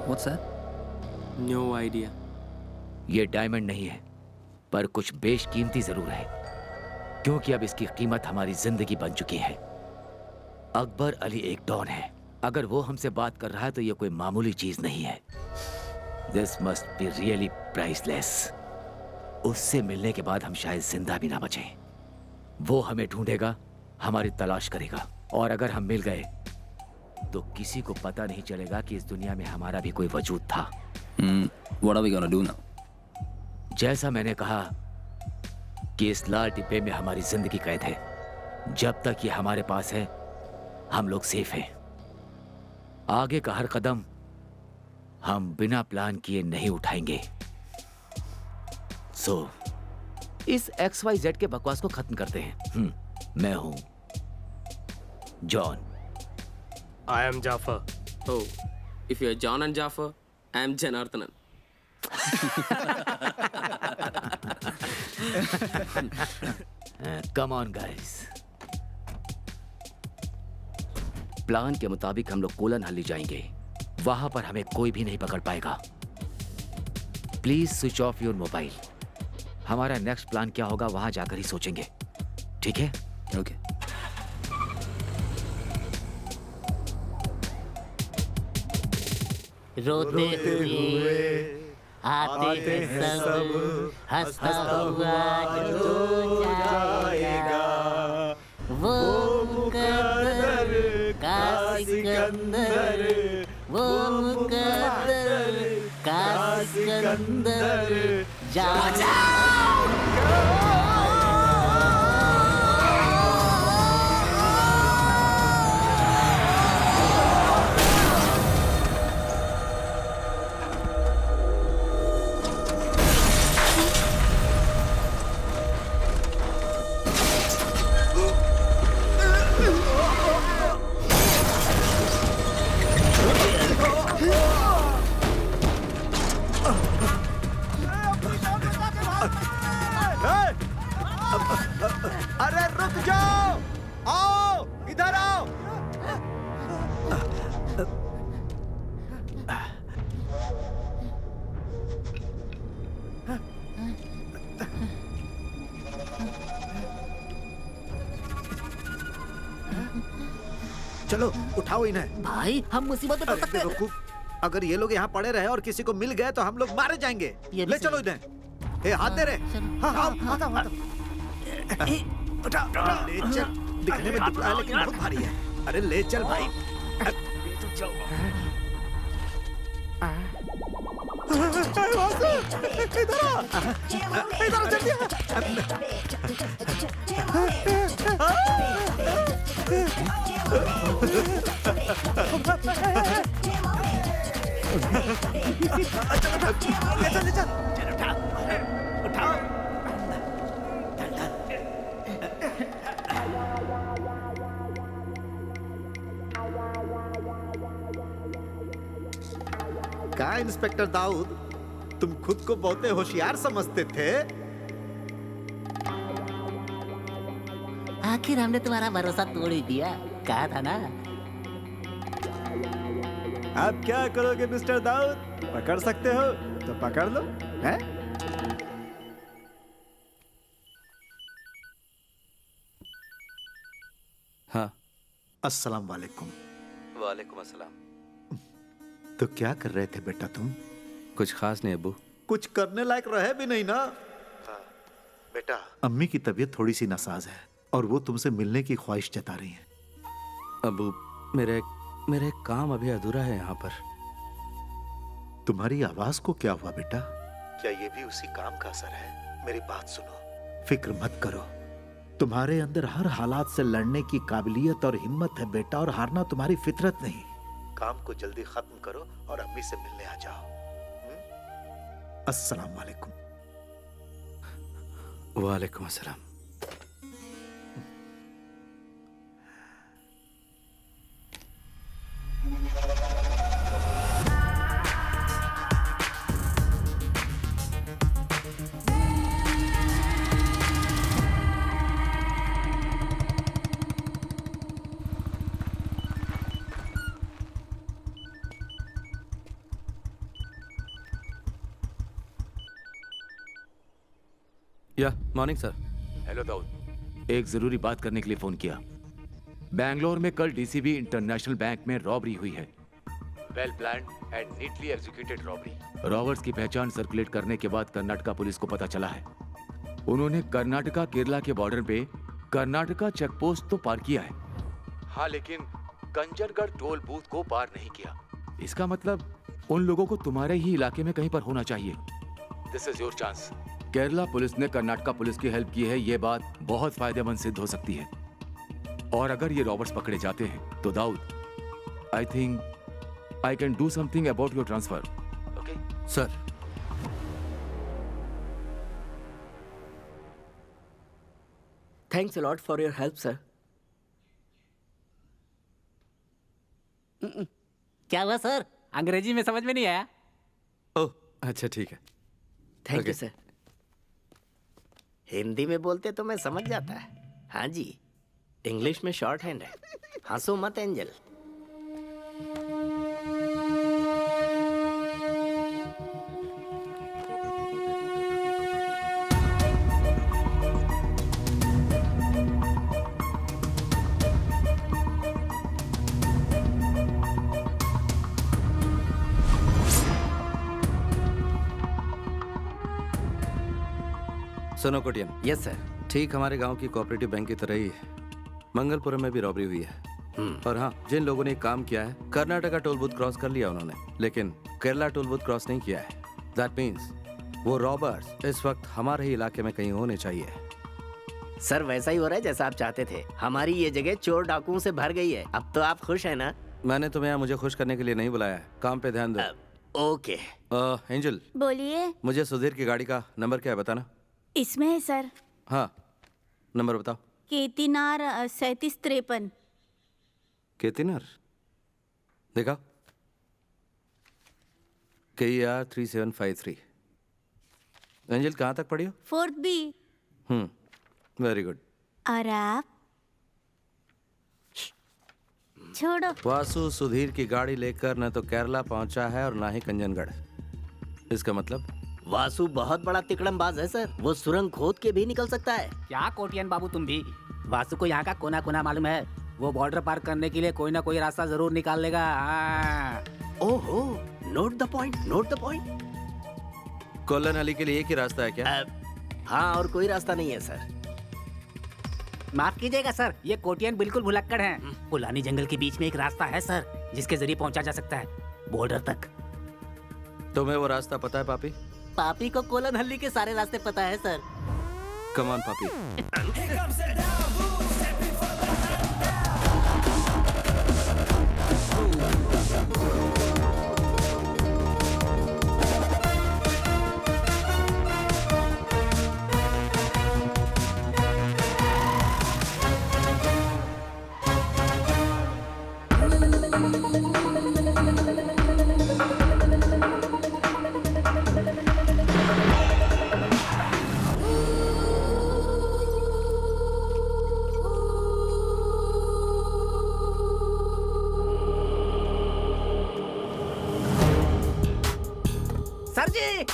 What's that? No idea. ये डायमंड नहीं है, पर कुछ बेशकीमती जरूर है, क्योंकि अब इसकी कीमत हमारी जिंदगी बन चुकी है। अकबर अली एक डॉन है। अगर वो हमसे बात कर रहा है तो ये कोई मामूली चीज नहीं है। This must be really priceless. उससे मिलने के बाद हम शायद जिंदा भी ना बचें। वो हमें ढूंढेगा, हमारी तलाश करेगा, और अगर हम मिल गए तो किसी को पता नहीं चलेगा कि इस दुनिया में हमारा भी कोई वजूद था। What are we gonna do now? जैसा मैंने कहा कि इस लाल डिब्बे में हमारी जिंदगी कैद है। जब तक ये हमारे पास है हम लोग सेफ हैं। आगे का हर कदम हम बिना प्लान किए नहीं उठाएंगे। सो इस XYZ के बकवास को खत्म करते हैं। मैं हूं John. I am Jafar. Oh, if you're John and Jafar, I am Janardhanan. Come on, guys. Plan के मुताबिक हम लोग कोलन हल्ली जाएंगे। वहां पर हमें कोई भी नहीं पकड़ पाएगा। Please switch off your mobile. हमारा नेक्स्ट प्लान क्या होगा वहां जाकर ही सोचेंगे, ठीक है? ओके। रोते हुए आते हैं सब, हंसता हुआ जो जाएगा वो मुकद्दर का सिकंदर, वो मुकद्दर का सिकंदर अरे रुक जाओ, आओ इधर आओ। चलो उठाओ इन्हें। भाई हम मुसीबत में पड़ सकते हैं। बेवकूफ, अगर ये लोग यहाँ पड़े रहे और किसी को मिल गए तो हम लोग मारे जाएंगे। ले चलो इन्हें। हाथ दे रहे। हाँ हाँ हाँ उठा ले चल। दिखने में दुबला है लेकिन बहुत भारी है। अरे ले चल भाई। इधर जल्दी। क्या इंस्पेक्टर दाऊद, तुम खुद को बहुते होशियार समझते थे। आखिर हमने तुम्हारा भरोसा तोड़ ही दिया, कहा था ना। अब क्या करोगे मिस्टर दाऊद? पकड़ सकते हो तो पकड़ लो, हैं? हाँ। अस्सलाम वालेकुम। वालेकुम अस्सलाम। तो क्या कर रहे थे बेटा तुम? कुछ खास नहीं अब्बू। कुछ करने लायक रहे भी नहीं ना। बेटा, अम्मी की तबीयत थोड़ी सी नासाज है और वो तुमसे मिलने की ख्वाहिश जता रही हैं। अब्बू, मेरे काम अभी अधूरा है यहाँ पर। तुम्हारी आवाज को क्या हुआ बेटा? क्या ये भी उसी काम का असर है? मेरी बात सुनो, फिक्र मत करो। तुम्हारे अंदर हर हालात से लड़ने की काबिलियत और हिम्मत है बेटा, और हारना तुम्हारी फितरत नहीं। काम को जल्दी खत्म करो और अम्मी से मिलने आ जाओ। अस्सलाम वालेकुम। वालेकुम अस्सलाम। या मॉर्निंग सर। हेलो दाऊद, एक जरूरी बात करने के लिए फोन किया। बैंगलोर में कल DCB इंटरनेशनल बैंक में रॉबरी हुई है। Well planned and neatly executed robbery. Robbers की पहचान सर्कुलेट करने के बाद कर्नाटका पुलिस को पता चला है। उन्होंने कर्नाटका केरला के बॉर्डर पे कर्नाटका चेक पोस्ट तो पार किया है। हाँ, लेकिन कंजनगढ़ टोल बूथ को पार नहीं किया। इसका मतलब उन लोगों को तुम्हारे ही इलाके में कहीं पर होना चाहिए। This is your chance. Kerala police ने कर्नाटका पुलिस की हेल्प की है, ये बात बहुत फायदेमंद सिद्ध हो सकती है। और अगर ये रॉबर्ट्स पकड़े जाते हैं तो Dawood, I think I can do something about your transfer. Okay sir. Thanks a lot for your help sir. क्या हुआ सर? अंग्रेजी में समझ में नहीं आया। ओह अच्छा ठीक है। Thank you sir. हिंदी में बोलते तो मैं समझ जाता है। हाँ जी, इंग्लिश में शॉर्ट हैंड है। हंसो मत एंजल। सुनो कोटियन। Yes sir. ठीक हमारे गांव की कोऑपरेटिव बैंक की तरह ही मंगलपुरम में भी रॉबरी हुई है। और हाँ, जिन लोगों ने काम किया है, कर्नाटका टोल बूथ क्रॉस कर लिया उन्होंने, लेकिन केरला टोल बूथ क्रॉस नहीं किया है। दैट मीन्स वो रॉबर्स इस वक्त हमारे ही इलाके में कहीं होने चाहिए। सर वैसा ही हो रहा है जैसा आप चाहते थे। हमारी ये जगह चोर डाकुओं से भर गई है। अब तो आप खुश हैं ना? मैंने तुम्हें यहाँ मुझे खुश करने के लिए नहीं बुलाया है। काम पे ध्यान दो। ओके। एंजल, बोलिए। मुझे सुधीर की गाड़ी का नंबर क्या है बताना। इसमें है सर। हाँ नंबर बताओ। केतिनार 3753। केतिनार देखा, KER 3753। एंजल कहाँ तक पढ़ी हो? 4th B। Very good. और आप? छोड़ो। वासु सुधीर की गाड़ी लेकर न तो केरला पहुंचा है और ना ही कंजनगढ़। इसका मतलब वासु बहुत बड़ा तिकड़मबाज है सर। वो सुरंग खोद के भी निकल सकता है। क्या कोटियन बाबू तुम भी? वासु को यहाँ का कोना कोना मालूम है। वो बॉर्डर पार करने के लिए कोई ना कोई रास्ता जरूर निकाल लेगा। ओहो, note the point, note the point. Colon Ali के लिए एक ही रास्ता है क्या? हाँ, और कोई रास्ता नहीं है सर। माफ कीजिएगा सर, ये कोटियन बिल्कुल भुलक्कड़ हैं। पुलानी जंगल के बीच में एक रास्ता है सर, जिसके जरिए पहुंचा जा सकता है बॉर्डर तक। तुम्हें वो रास्ता पता है पापी? पापी को कोलन हल्ली के सारे रास्ते पता है सर। कम ऑन पापी। सर जी।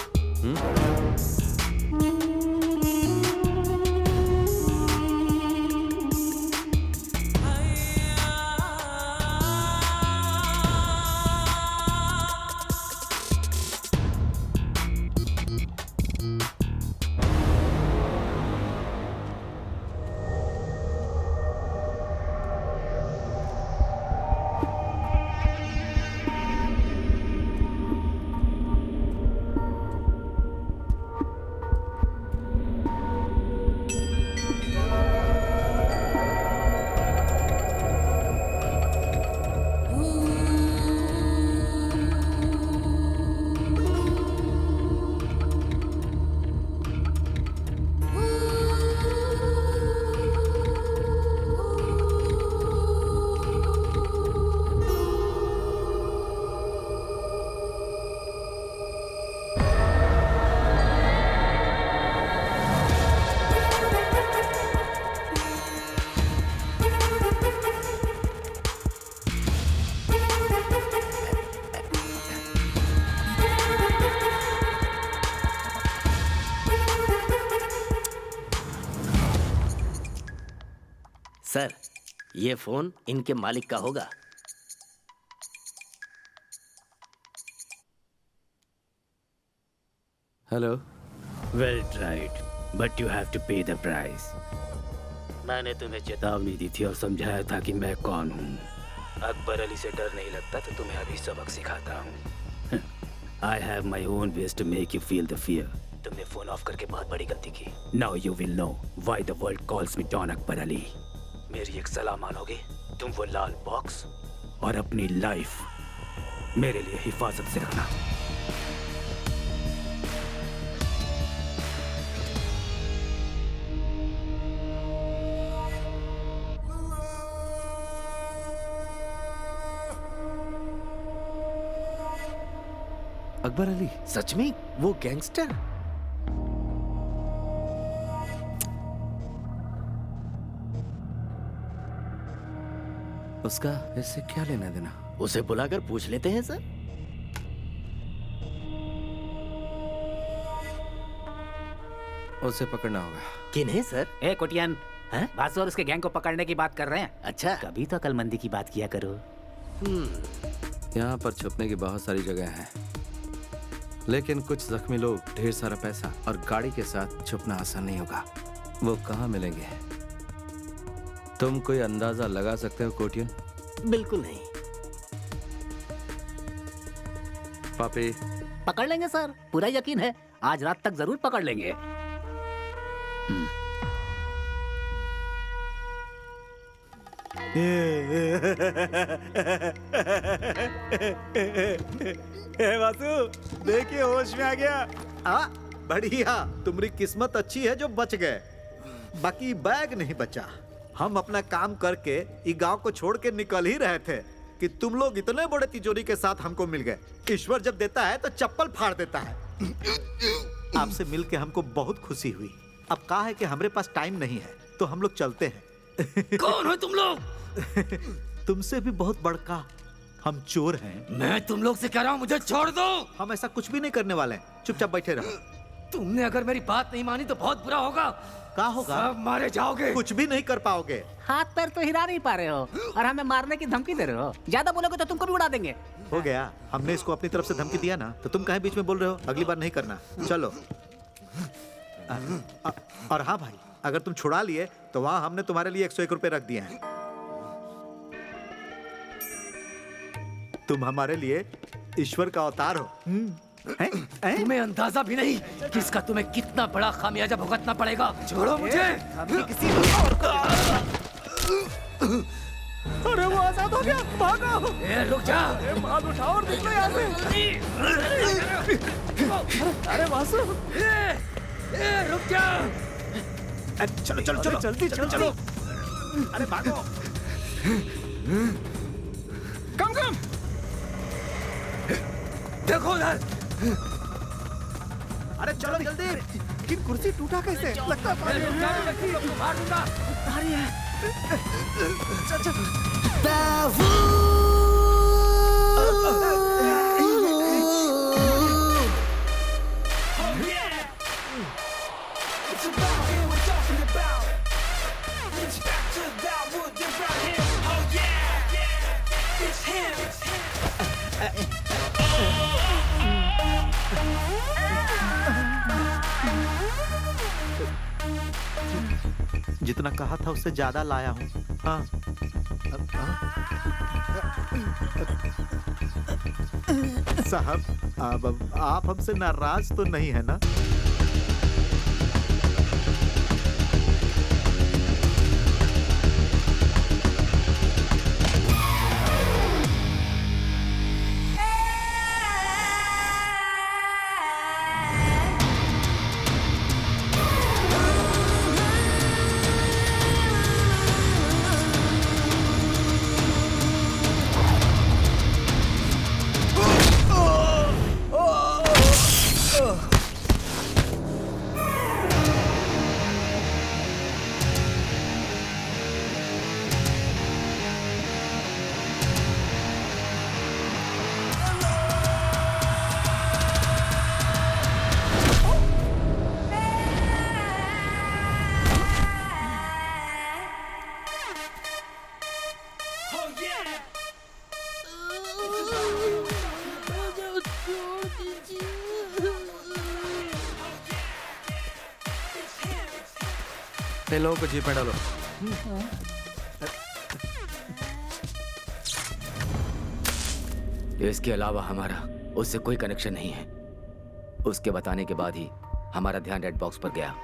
सर, ये फोन इनके मालिक का होगा। Hello. Well tried, but you have to pay the price. मैंने तुम्हें चेतावनी दी थी और समझाया था कि मैं कौन हूँ। अकबर अली से डर नहीं लगता तो तुम्हें अभी सबक सिखाता हूँ। I have my own ways to make you feel the fear. तुमने फोन ऑफ करके बहुत बड़ी गलती की। Now you will know why the world calls me don Akbar Ali. मेरी एक सलाह मानोगे? तुम वो लाल बॉक्स और अपनी लाइफ मेरे लिए हिफाजत से रखना। अकबर अली? सच में वो गैंगस्टर? उसका इससे क्या लेना देना? उसे बुलाकर पूछ लेते हैं सर। उसे पकड़ना होगा। किन्हें सर? ए कोटियन, बासु और उसके गैंग को पकड़ने की बात कर रहे हैं। अच्छा, कभी तो अकलमंदी की बात किया करो। यहाँ पर छुपने की बहुत सारी जगह हैं, लेकिन कुछ जख्मी लोग, ढेर सारा पैसा और गाड़ी के साथ छुपना आसान नहीं होगा। वो कहाँ मिलेंगे? तुम कोई अंदाजा लगा सकते हो कोटियन? बिल्कुल नहीं। पापी, पकड़ लेंगे सर, पूरा यकीन है। आज रात तक जरूर पकड़ लेंगे। वासु, देखिए होश में आ गया। बढ़िया, तुम्हारी किस्मत अच्छी है जो बच गए, बाकी बैग नहीं बचा। हम अपना काम करके इस गांव को छोड़ के निकल ही रहे थे कि तुम लोग इतने बड़े तिजोरी के साथ हमको मिल गए। ईश्वर जब देता है तो चप्पल फाड़ देता है। आपसे मिलके हमको बहुत खुशी हुई। अब कहा है कि हमारे पास टाइम नहीं है तो हम लोग चलते हैं। कौन हो तुम लोग? तुमसे भी बहुत बड़का हम चोर हैं। मैं तुम लोग से कह रहा हूँ, मुझे छोड़ दो। हम ऐसा कुछ भी नहीं करने वाले हैं, चुपचाप बैठे रहो। तुमने अगर मेरी बात नहीं मानी तो बहुत बुरा होगा। क्या होगा? सब मारे जाओगे। कुछ भी नहीं कर पाओगे। हाथ पैर तो हिला नहीं पा रहे हो और हमें मारने की धमकी दे रहे हो। ज्यादा बोलोगे तो तुमको भी उड़ा देंगे। हो गया, हमने इसको अपनी तरफ से धमकी दिया ना, तो तुम कहीं बीच में बोल रहे हो? अगली बार नहीं करना। चलो। और हाँ भाई, अगर तुम छुड़ा लिए तो वहां हमने तुम्हारे लिए 101 रुपए रख दिए हैं। तुम हमारे लिए ईश्वर का अवतार हो। तुम्हें अंदाजा भी नहीं कि इसका तुम्हें कितना बड़ा खामियाजा भुगतना पड़ेगा। छोड़ो मुझे। अरे वो आजाद हो गया, भागो! रुक जा। माल उठाओ और निकलो यहाँ से। अरे वासु, रुक जा। चलो चलो चलो, जल्दी चलो। अरे भागो। कम। देखो उधर। अरे चलो जल्दी। कि कुर्सी टूटा कैसे? लगता है मार दूंगा। जितना कहा था उससे ज्यादा लाया हूँ। हाँ। साहब, अब आप हमसे नाराज तो नहीं है ना? इन लोगों को जीप में डालो। इसके अलावा हमारा उससे कोई कनेक्शन नहीं है। उसके बताने के बाद ही हमारा ध्यान रेड बॉक्स पर गया।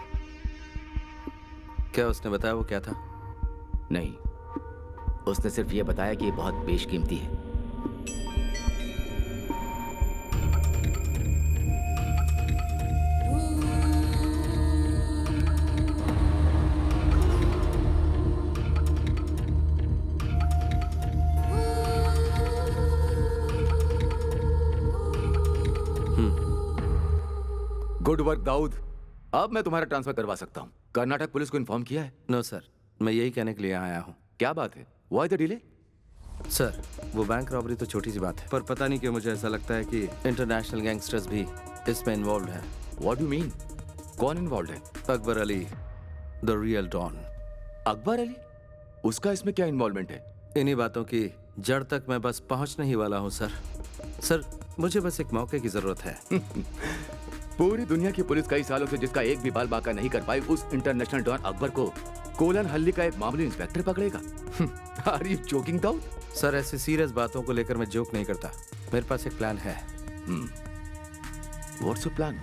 क्या उसने बताया वो क्या था? नहीं, उसने सिर्फ ये बताया कि ये बहुत बेशकीमती है। Good work Dawood. अब मैं तुम्हारा ट्रांसफर करवा सकता हूँ। कर्नाटक पुलिस को इन्फॉर्म किया है? नो सर, मैं यही कहने के लिए यहाँ आया हूँ। क्या बात है? Why the delay? सर, वो बैंक रॉबरी तो छोटी सी बात है, पर पता नहीं क्यों मुझे ऐसा लगता है कि इंटरनेशनल गैंगस्टर्स भी इसमें इन्वॉल्व हैं। What do mean? कौन इन्वॉल्व है? Akbar Ali, the real don. Akbar Ali? उसका इसमें क्या इन्वॉल्वमेंट है? इन्हीं बातों की जड़ तक मैं बस पहुंचने ही वाला हूं सर। सर, मुझे बस एक मौके की जरूरत है। पूरी दुनिया की पुलिस कई सालों से जिसका एक भी बाल बाका नहीं कर पाई, उस इंटरनेशनल डॉन अकबर को कोलन हल्ली का एक मामूली इंस्पेक्टर पकड़ेगा? Are you joking Dawood? Sir, ऐसी सीरियस बातों को लेकर मैं जोक नहीं करता। मेरे पास एक प्लान है। What's your plan?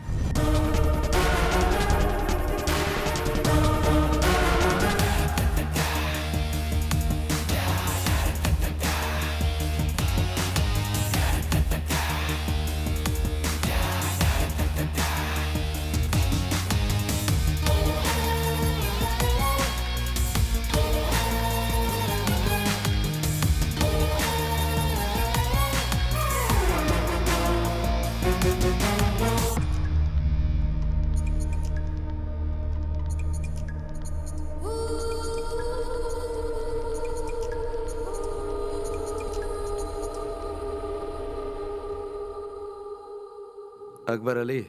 Akbar Ali,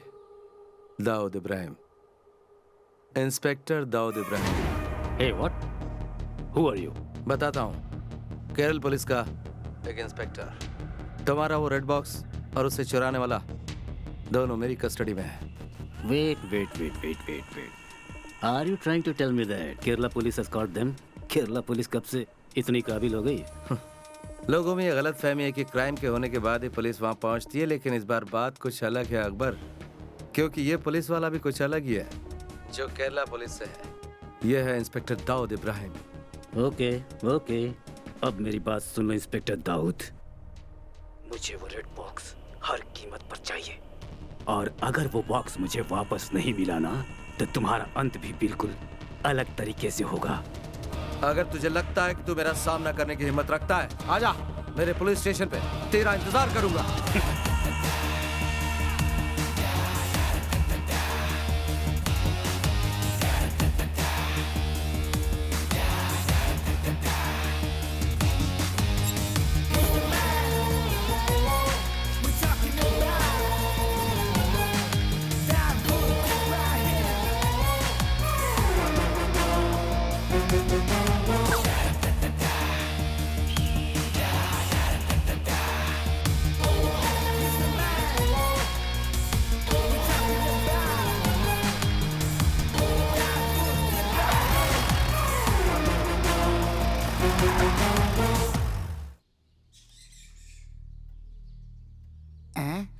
Dawood Ibrahim, inspector Dawood Ibrahim. Hey, what? Who are you? बताता हूँ। केरल पुलिस का एक इंस्पेक्टर। तुम्हारा वो रेड बॉक्स और उसे चुराने वाला दोनों मेरी कस्टडी में है। Wait. Are you trying to tell me that Kerala police has caught them? Kerala police कब से इतनी काबिल हो गई? लोगों में ये गलत फहमी है कि क्राइम के होने के बाद ही पुलिस वहाँ पहुँचती है, लेकिन इस बार बात कुछ अलग है अकबर, क्योंकि ये पुलिस वाला भी कुछ अलग ही है जो केरला पुलिस से है। ये है इंस्पेक्टर दाऊद इब्राहिम। ओके, अब मेरी बात सुन लो इंस्पेक्टर दाऊद। मुझे वो रेड बॉक्स हर कीमत पर चाहिए, और अगर वो बॉक्स मुझे वापस नहीं मिला ना, तो तुम्हारा अंत भी बिल्कुल अलग तरीके से होगा। अगर तुझे लगता है कि तू मेरा सामना करने की हिम्मत रखता है, आजा मेरे पुलिस स्टेशन पे, तेरा इंतजार करूंगा।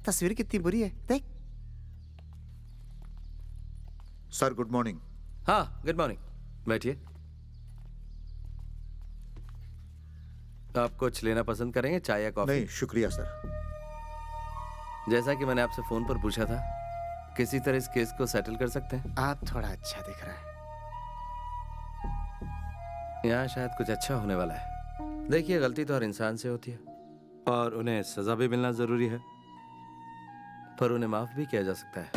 तस्वीर कितनी बुरी है, देख। Sir, good morning. हाँ, गुड मॉर्निंग। बैठिए। आप कुछ लेना पसंद करेंगे, चाय या कॉफी? नहीं, शुक्रिया सर। जैसा कि मैंने आपसे फोन पर पूछा था, किसी तरह इस केस को सेटल कर सकते हैं? आप थोड़ा अच्छा दिख रहा है। यहाँ शायद कुछ अच्छा होने वाला है। देखिए, गलती तो हर इंसान से होती है और उन्हें सजा भी मिलना जरूरी है, पर उन्हें माफ भी किया जा सकता है।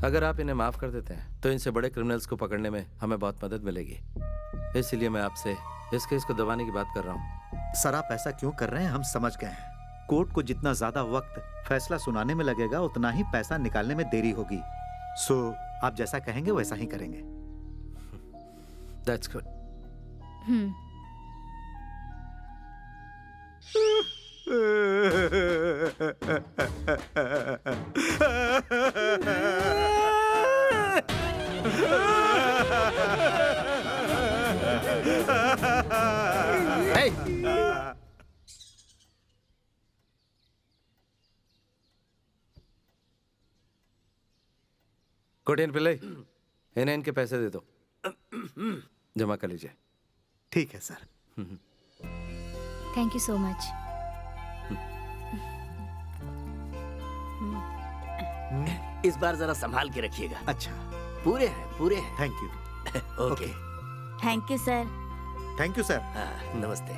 अगर आप इन्हें माफ कर देते हैं तो इनसे बड़े क्रिमिनल्स को पकड़ने में हमें बहुत मदद मिलेगी। इसलिए मैं आपसे इस केस को दबाने की बात कर रहा हूँ। सर, आप ऐसा क्यों कर रहे हैं, हम समझ गए हैं। कोर्ट को जितना ज्यादा वक्त फैसला सुनाने में लगेगा, उतना ही पैसा निकालने में देरी होगी। सो आप जैसा कहेंगे वैसा ही करेंगे। That's good. Hey! कोटियन पिल्ले, इन्हें इनके पैसे दे दो, जमा कर लीजिए। ठीक है sir. Thank you so much. इस बार जरा संभाल के रखिएगा। अच्छा। पूरे हैं। Thank you. Okay. Thank you sir. Thank you sir. नमस्ते।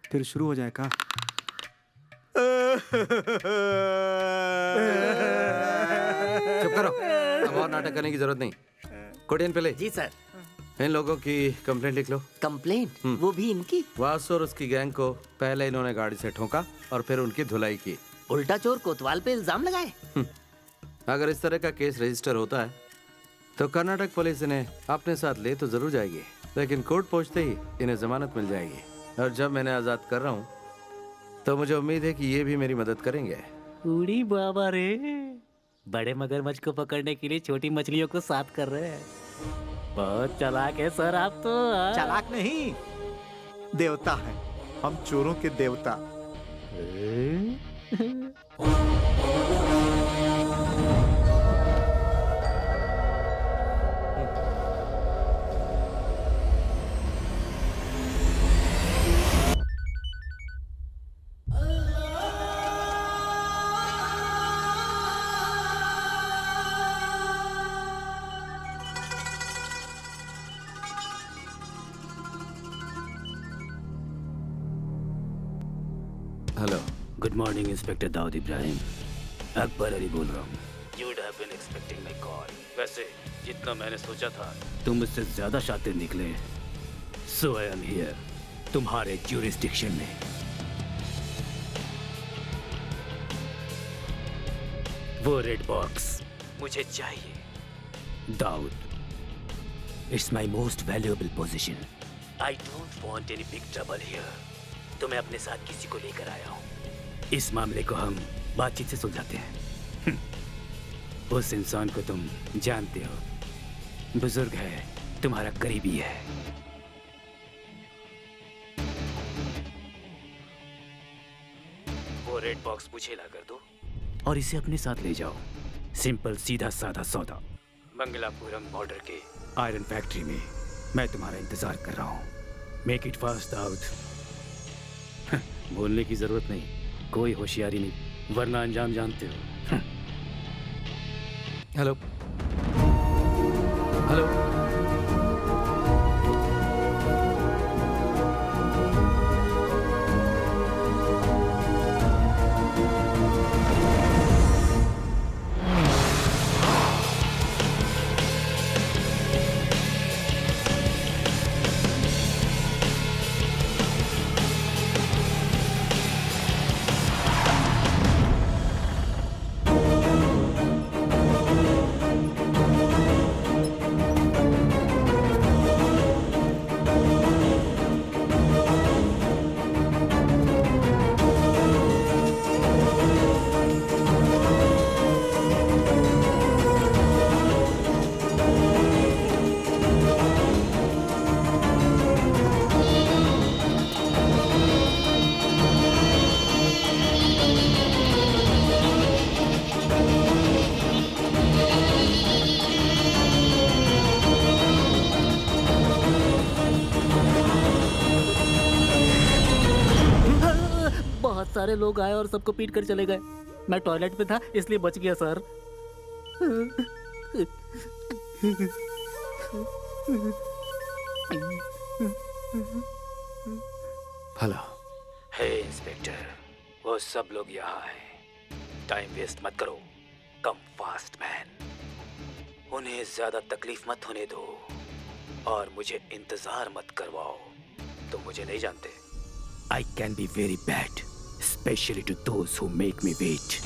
फिर शुरू हो जाए का? चुप करो, अब और नाटक करने की जरूरत नहीं। कोटियन पिल्ले। जी सर। इन लोगों की कंप्लेंट लिख लो। कंप्लेंट? वो भी इनकी? वासु और उसकी गैंग को पहले इन्होंने गाड़ी से ठोका और फिर उनकी धुलाई की। उल्टा चोर कोतवाल पे इल्जाम लगाए। अगर इस तरह का केस रजिस्टर होता है तो कर्नाटक पुलिस इन्हें अपने साथ ले तो जरूर जाएगी, लेकिन कोर्ट पहुंचते ही इन्हें जमानत मिल जाएगी। और जब मैंने आजाद कर रहा हूँ तो मुझे उम्मीद है कि ये भी मेरी मदद करेंगे। उड़ी बाबा रे, बड़े मगरमच्छ को पकड़ने के लिए छोटी मछलियों को साथ कर रहे हैं। बहुत चालाक है सर आप तो। चालाक नहीं, देवता है हम, चोरों के देवता। Hello. Good morning inspector Dawood Ibrahim. Akbar Ali बोल रहा हूँ। You would have been expecting my call. वैसे जितना मैंने सोचा था तुम मुझसे ज्यादा शातिर निकले। सो आई एम हियर तुम्हारे ज्यूरिसडिक्शन में। वो रेड बॉक्स मुझे चाहिए Dawood. It's my most valuable position. I don't want any big trouble here. तो मैं अपने साथ किसी को लेकर आया हूँ। इस मामले को हम बातचीत से सुलझाते हैं। उस इंसान को तुम जानते हो, बुजुर्ग है, तुम्हारा करीबी है। वो रेड बॉक्स मुझे ला कर दो और इसे अपने साथ ले जाओ। सिंपल सीधा साधा सौदा। मंगलापुरम बॉर्डर के आयरन फैक्ट्री में मैं तुम्हारा इंतजार कर रहा हूँ। Make it fast Dawood. बोलने की जरूरत नहीं, कोई होशियारी नहीं, वरना अंजाम जानते हो। Hello hello. सारे लोग आए और सबको पीट कर चले गए। मैं टॉयलेट में था इसलिए बच गया सर। हेलो। हे इंस्पेक्टर, वो सब लोग यहाँ हैं। टाइम वेस्ट मत करो। Come fast man. उन्हें ज्यादा तकलीफ मत होने दो और मुझे इंतजार मत करवाओ। तुम मुझे नहीं जानते। I can be very bad, specially to those who make me wait.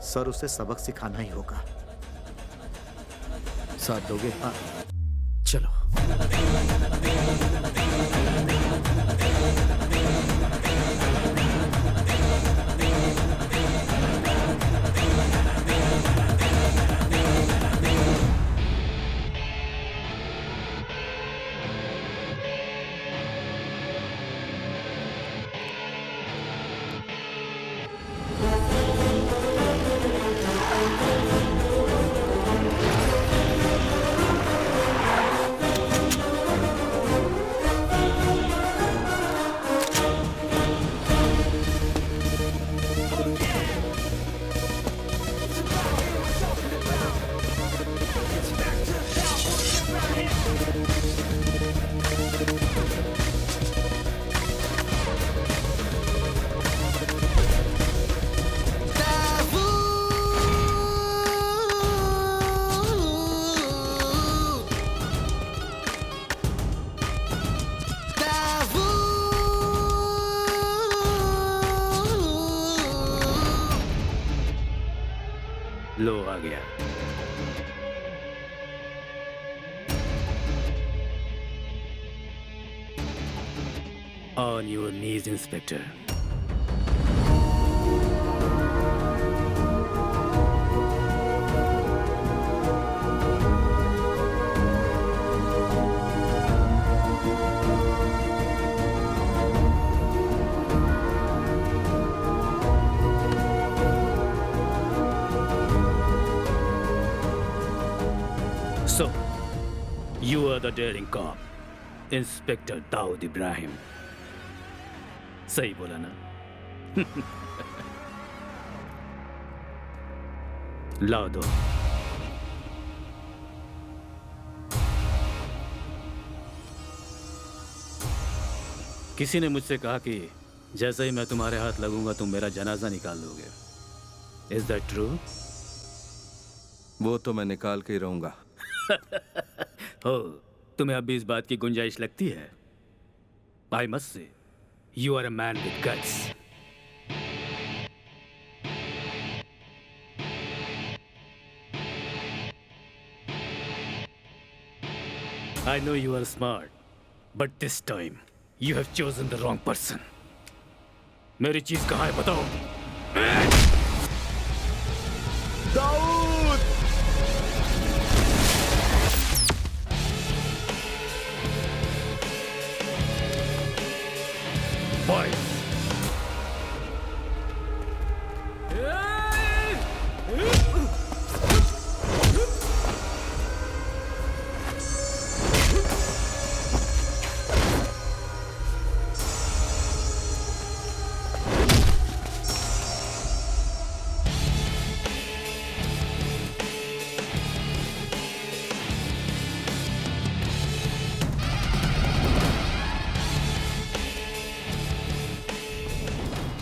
Sir उसे सबक सिखाना ही होगा। साथ दोगे? हाँ। चलो। लो आ गया। On your knees, Inspector. So, you are the daring cop, Inspector Dawood Ibrahim. सही बोला ना? लाओ दो। किसी ने मुझसे कहा कि जैसे ही मैं तुम्हारे हाथ लगूंगा तुम मेरा जनाजा निकाल दोगे। Is that true? वो तो मैं निकाल के ही रहूंगा। हो, तुम्हें अब भी इस बात की गुंजाइश लगती है? I must say, you are a man with guts. I know you are smart, but this time you have chosen the wrong person. मेरी चीज कहाँ है बताओ? दाऊद! Boy.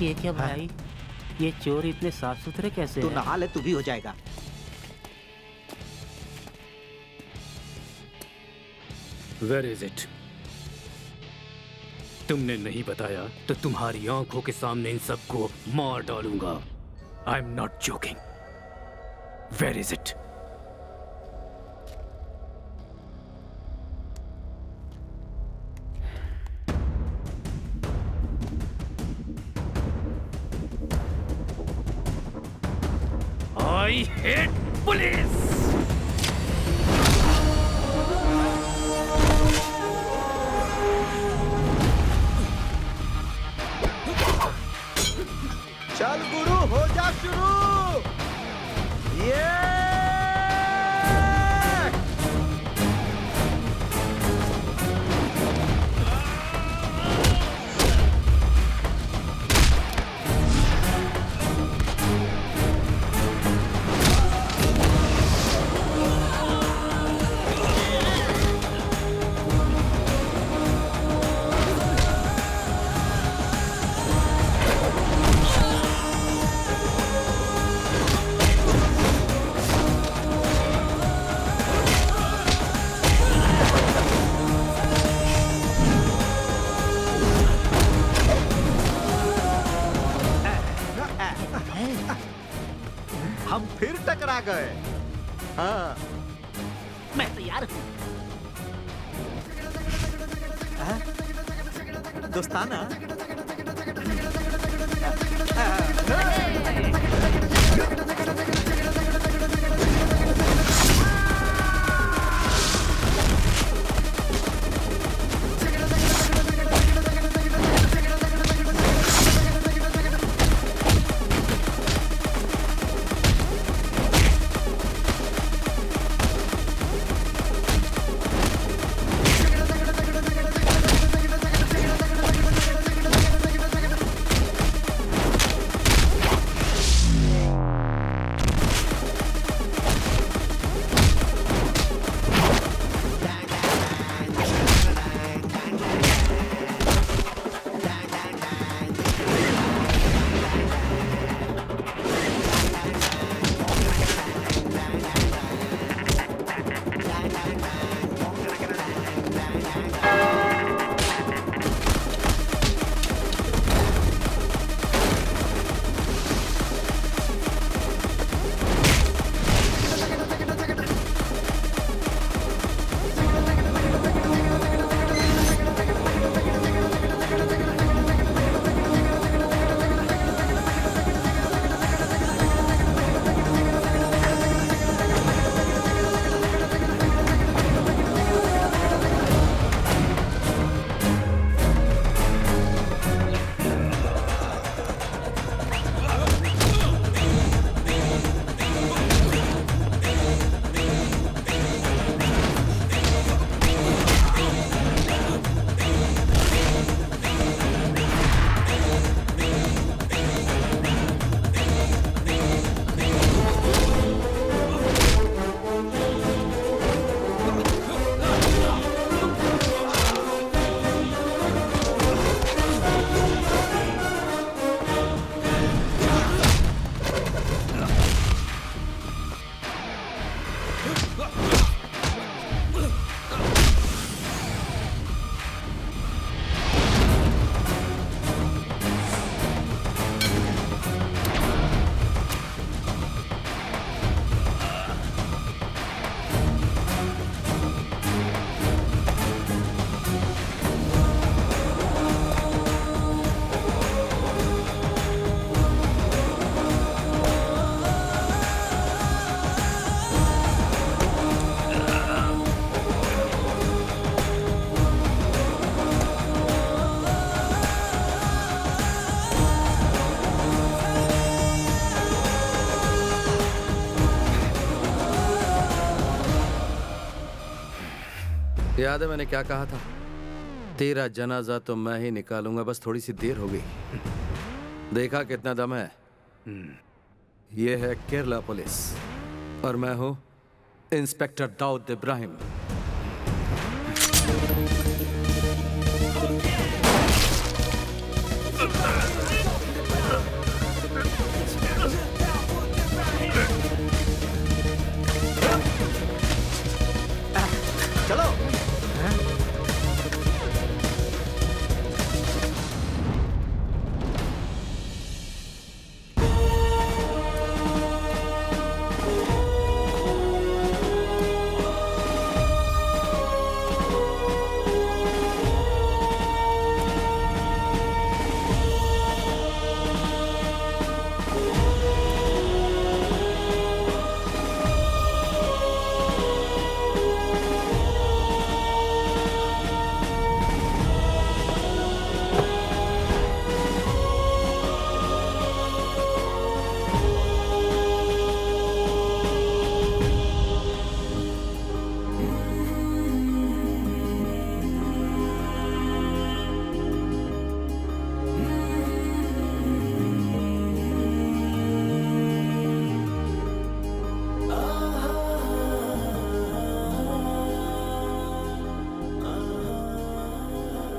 ये क्या भाई? ये चोर इतने साफ सुथरे कैसे तू हैं? नहा ले, तू भी हो जाएगा। Where is it? तुमने नहीं बताया तो तुम्हारी आंखों के सामने इन सबको मार डालूंगा। I'm not joking. Where is it? I hate police! चल गुरु हो जा शुरू। ये हम फिर टकरा गए। हाँ मैं तैयार हूँ। दोस्ताना। याद है मैंने क्या कहा था? तेरा जनाजा तो मैं ही निकालूंगा, बस थोड़ी सी देर हो गई। देखा कितना दम है। ये है केरला पुलिस और मैं हूं इंस्पेक्टर दाऊद इब्राहिम। चलो।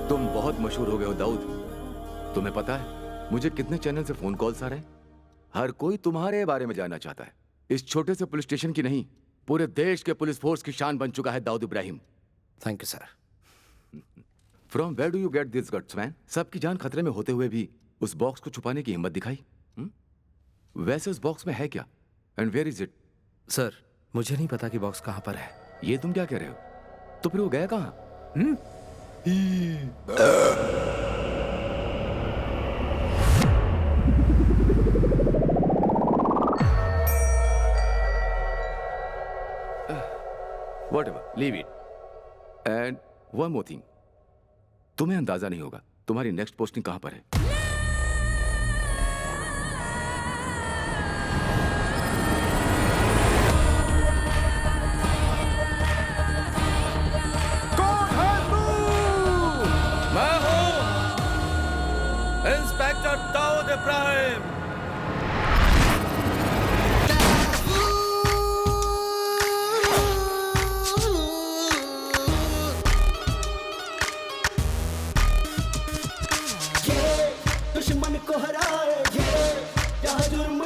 तुम बहुत मशहूर हो गए हो दाऊद। तुम्हें पता है मुझे कितने चैनल से फोन कॉल्स आ रहे हैं? हर कोई तुम्हारे बारे में जानना चाहता है। इस छोटे से पुलिस स्टेशन की नहीं, पूरे देश के पुलिस फोर्स की शान बन चुका है Dawood Ibrahim. Thank you sir. From where do you get this guts man? सबकी जान खतरे में होते हुए भी उस बॉक्स को छुपाने की हिम्मत दिखाई। वैसे उस बॉक्स में है क्या? And where is it? Sir, मुझे नहीं पता कि बॉक्स कहाँ पर है। ये तुम क्या कह रहे हो? तो फिर वो गया कहाँ? Whatever, leave it. And one more thing. तुम्हें अंदाजा नहीं होगा तुम्हारी नेक्स्ट पोस्टिंग कहां पर है। मैं हूं इंस्पेक्टर दाऊद इब्राहिम। दुश्मन को हराए ये, यहाँ जुर्म